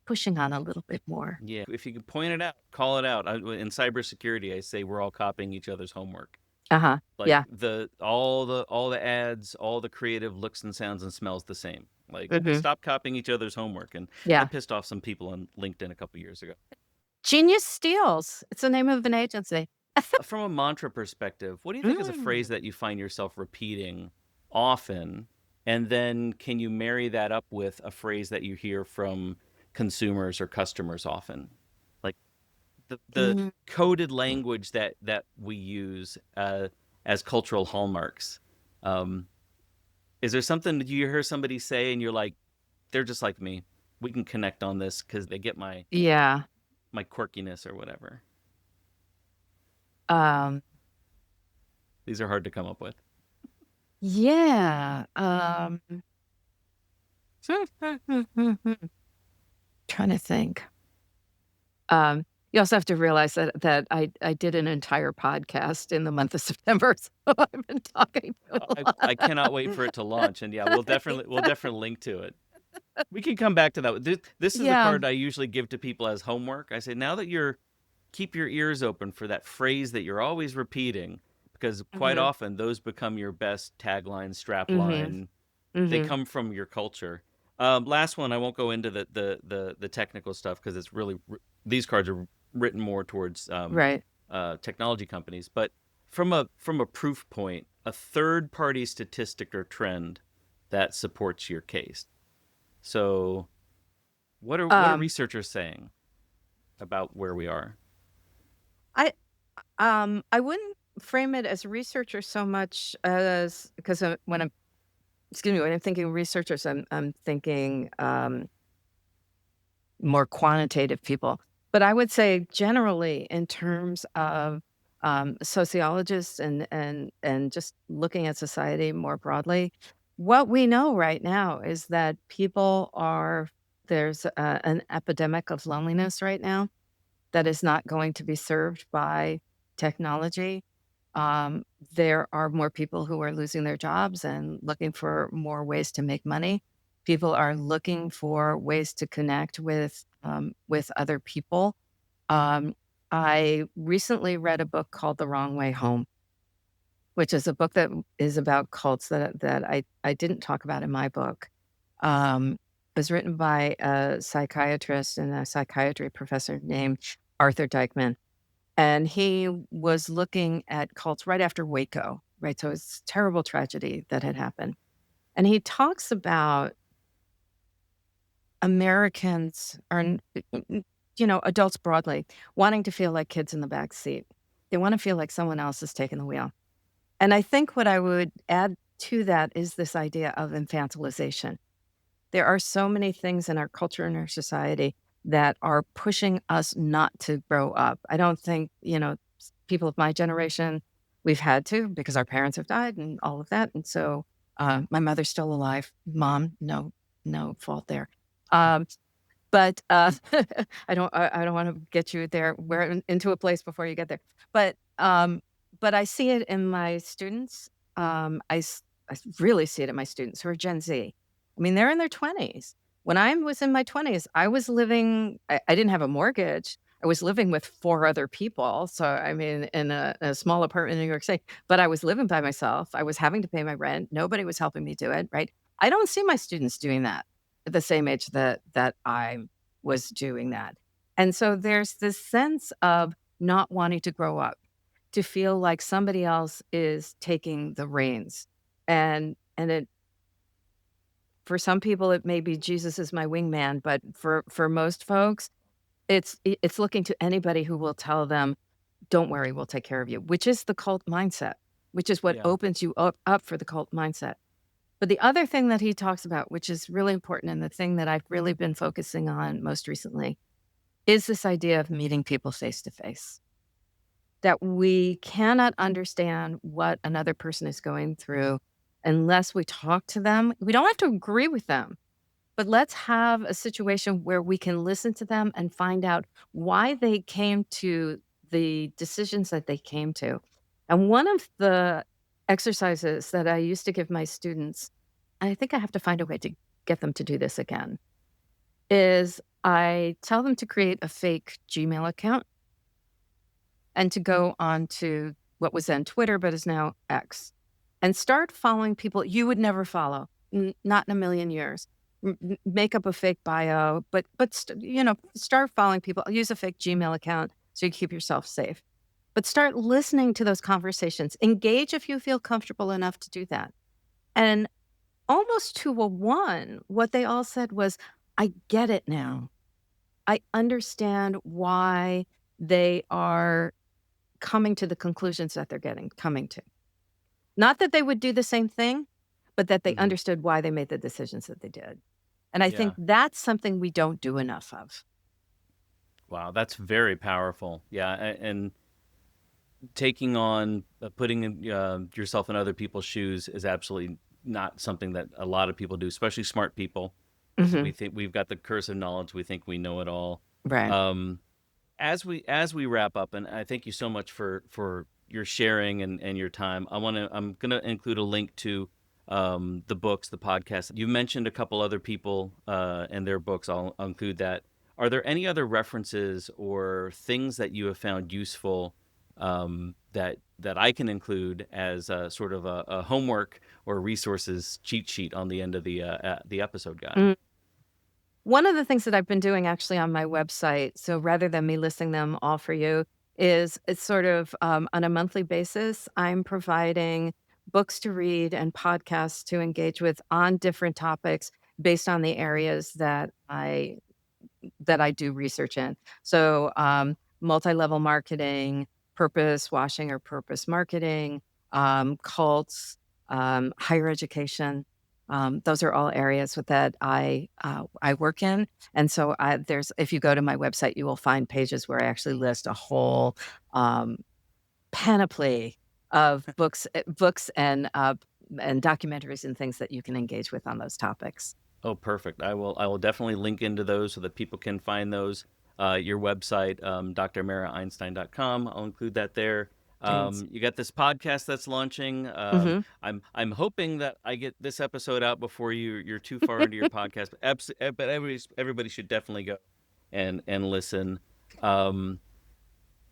[SPEAKER 2] pushing on a little bit more?
[SPEAKER 1] yeah, if you can point it out, call it out. In cybersecurity, I say we're all copying each other's homework.
[SPEAKER 2] Uh-huh.
[SPEAKER 1] Like
[SPEAKER 2] Yeah.
[SPEAKER 1] all the ads, all the creative looks and sounds and smells the same. Like
[SPEAKER 2] Mhm.
[SPEAKER 1] stop copying each other's homework. And
[SPEAKER 2] Yeah.
[SPEAKER 1] that pissed off some people on LinkedIn a couple years ago.
[SPEAKER 2] Genius Steals. It's the name of an agency.
[SPEAKER 1] From a mantra perspective, what do you think is a phrase
[SPEAKER 2] Mm.
[SPEAKER 1] that you find yourself repeating often? And then can you marry that up with a phrase that you hear from consumers or customers often? Like the
[SPEAKER 2] Mhm.
[SPEAKER 1] coded language that we use as cultural hallmarks. Um, is there something that you hear somebody say and you're like, they're just like me. We can connect on this because they get
[SPEAKER 2] Yeah.
[SPEAKER 1] my quirkiness or whatever.
[SPEAKER 2] Um,
[SPEAKER 1] These are hard to come up with.
[SPEAKER 2] yeah. Trying to think. Um, you also have to realize that I did an entire podcast in the month of September, so I've been talking to a
[SPEAKER 1] I
[SPEAKER 2] lot.
[SPEAKER 1] cannot wait for it to launch, and yeah, we'll definitely link to it. We can come back to that. This is the
[SPEAKER 2] Yeah.
[SPEAKER 1] card I usually give to people as homework. I say, now that you're keep your ears open for that phrase that you're always repeating, because quite
[SPEAKER 2] Mhm.
[SPEAKER 1] often those become your best tagline,
[SPEAKER 2] Mhm.
[SPEAKER 1] strapline. They
[SPEAKER 2] Mhm.
[SPEAKER 1] come from your culture. Last one, I won't go into the technical stuff because it's really these cards are written more towards
[SPEAKER 2] Right.
[SPEAKER 1] technology companies. But from a proof point, a third party statistic or trend that supports your case. So what are
[SPEAKER 2] Um,
[SPEAKER 1] researchers saying about where we are?
[SPEAKER 2] I I wouldn't frame it as researcher so much as because when I'm excuse me, when I'm thinking researchers, I'm thinking more quantitative people. But I would say generally in terms of sociologists and just looking at society more broadly, what we know right now is that people are there's an epidemic of loneliness right now that is not going to be served by technology. Um, there are more people who are losing their jobs and looking for more ways to make money. People are looking for ways to connect with other people. Um, I recently read a book called The Wrong Way Home, which is a book that is about cults that I didn't talk about in my book. It was written by a psychiatrist and a psychiatry professor named Arthur Dykman, and he was looking at cults right after Waco, right? So it's terrible tragedy that had happened. And he talks about Americans or, adults broadly wanting to feel like kids in the back seat. They want to feel like someone else is taking the wheel. And I think what I would add to that is this idea of infantilization. There are so many things in our culture and our society that are pushing us not to grow up. I don't think, people of my generation, we've had to because our parents have died and all of that. And so my mother's still alive. Mom, no fault there. Um, but I don't want to get you there where into a place before you get there. But but I see it in my students. I really see it in my students who are Gen Z. I mean, they're in their 20s. When I was in my 20s, I was living, I didn't have a mortgage. I was living with four other people. So, I mean, in a small apartment in New York City, but I was living by myself. I was having to pay my rent. Nobody was helping me do it. Right. I don't see my students doing that at the same age that I was doing that. And so there's this sense of not wanting to grow up, to feel like somebody else is taking the reins. And it for some people it may be Jesus is my wingman, but for most folks, it's looking to anybody who will tell them, "Don't worry, we'll take care of you," which is the cult mindset, which is what
[SPEAKER 1] Yeah.
[SPEAKER 2] opens you up for the cult mindset. But the other thing that he talks about, which is really important and the thing that I've really been focusing on most recently, is this idea of meeting people face to face. That we cannot understand what another person is going through unless we talk to them. We don't have to agree with them, but let's have a situation where we can listen to them and find out why they came to the decisions that they came to. And one of the exercises that I used to give my students, and I think I have to find a way to get them to do this again, is I tell them to create a fake Gmail account and to go on to what was then Twitter, but is now X, and start following people you would never follow, not in a million years. Make up a fake bio, but start following people. Use a fake Gmail account so you keep yourself safe. But start listening to those conversations. Engage if you feel comfortable enough to do that. And almost to a one, what they all said was, "I get it now. I understand why." they are coming to the conclusions that they're coming to. Not that they would do the same thing, but that they
[SPEAKER 1] Mhm.
[SPEAKER 2] understood why they made the decisions that they did. And I think
[SPEAKER 1] Yeah.
[SPEAKER 2] that's something we don't do enough of.
[SPEAKER 1] Wow, that's very powerful. Yeah, and taking on putting yourself in other people's shoes is absolutely not something that a lot of people do, especially smart people. We
[SPEAKER 2] Mhm.
[SPEAKER 1] think we've got the curse of knowledge. We think we know it all.
[SPEAKER 2] Right.
[SPEAKER 1] Um, as we wrap up, and I thank you so much for your sharing and your time. I'm gonna include a link to the books, the podcast. You mentioned a couple other people and their books. I'll include that. Are there any other references or things that you have found useful that I can include as a sort of a homework or resources cheat sheet on the end of the episode guide?
[SPEAKER 2] Mm. One of the things that I've been doing actually on my website, so rather than me listing them all for you, is it's sort of on a monthly basis, I'm providing books to read and podcasts to engage with on different topics based on the areas that I do research in. So, multi-level marketing, purpose washing or purpose marketing, cults, higher education. Those are all areas that I work in, and so there's if you go to my website, you will find pages where I actually list a whole um, panoply of books and documentaries and things that you can engage with on those topics.
[SPEAKER 1] Oh, perfect. I will definitely link into those so that people can find those. Your website, drmaraeinstein.com. I'll include that there.
[SPEAKER 2] Thanks.
[SPEAKER 1] You got this podcast that's launching.
[SPEAKER 2] Hmm.
[SPEAKER 1] I'm hoping that I get this episode out before you're too far into your podcast. But everybody should definitely go and listen. Um,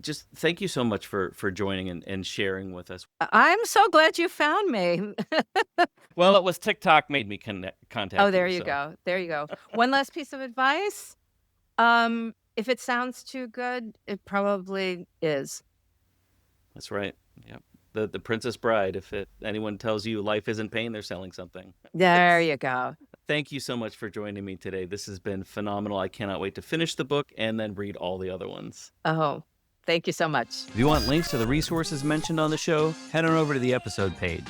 [SPEAKER 1] just thank you so much for joining and sharing with us.
[SPEAKER 2] I'm so glad you found me.
[SPEAKER 1] Well, it was TikTok made me
[SPEAKER 2] Oh,
[SPEAKER 1] contact
[SPEAKER 2] there
[SPEAKER 1] you,
[SPEAKER 2] you
[SPEAKER 1] so.
[SPEAKER 2] go. There you go. One last piece of advice. If it sounds too good, it probably is.
[SPEAKER 1] That's right. Yep. The Princess Bride. If anyone tells you life isn't pain, they're selling something.
[SPEAKER 2] There you go.
[SPEAKER 1] Thank you so much for joining me today. This has been phenomenal. I cannot wait to finish the book and then read all the other ones.
[SPEAKER 2] Oh, thank you so much.
[SPEAKER 1] If you want links to the resources mentioned on the show, head on over to the episode page.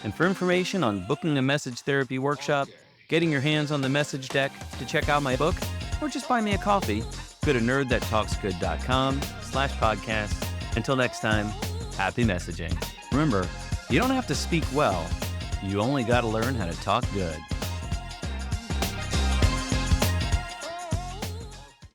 [SPEAKER 1] And for information on booking a message therapy workshop, getting your hands on the message deck, to check out my book, or just buy me a coffee, go to nerdthattalksgood.com/podcast. Until next time, happy messaging. Remember, you don't have to speak well, you only got to learn how to talk good.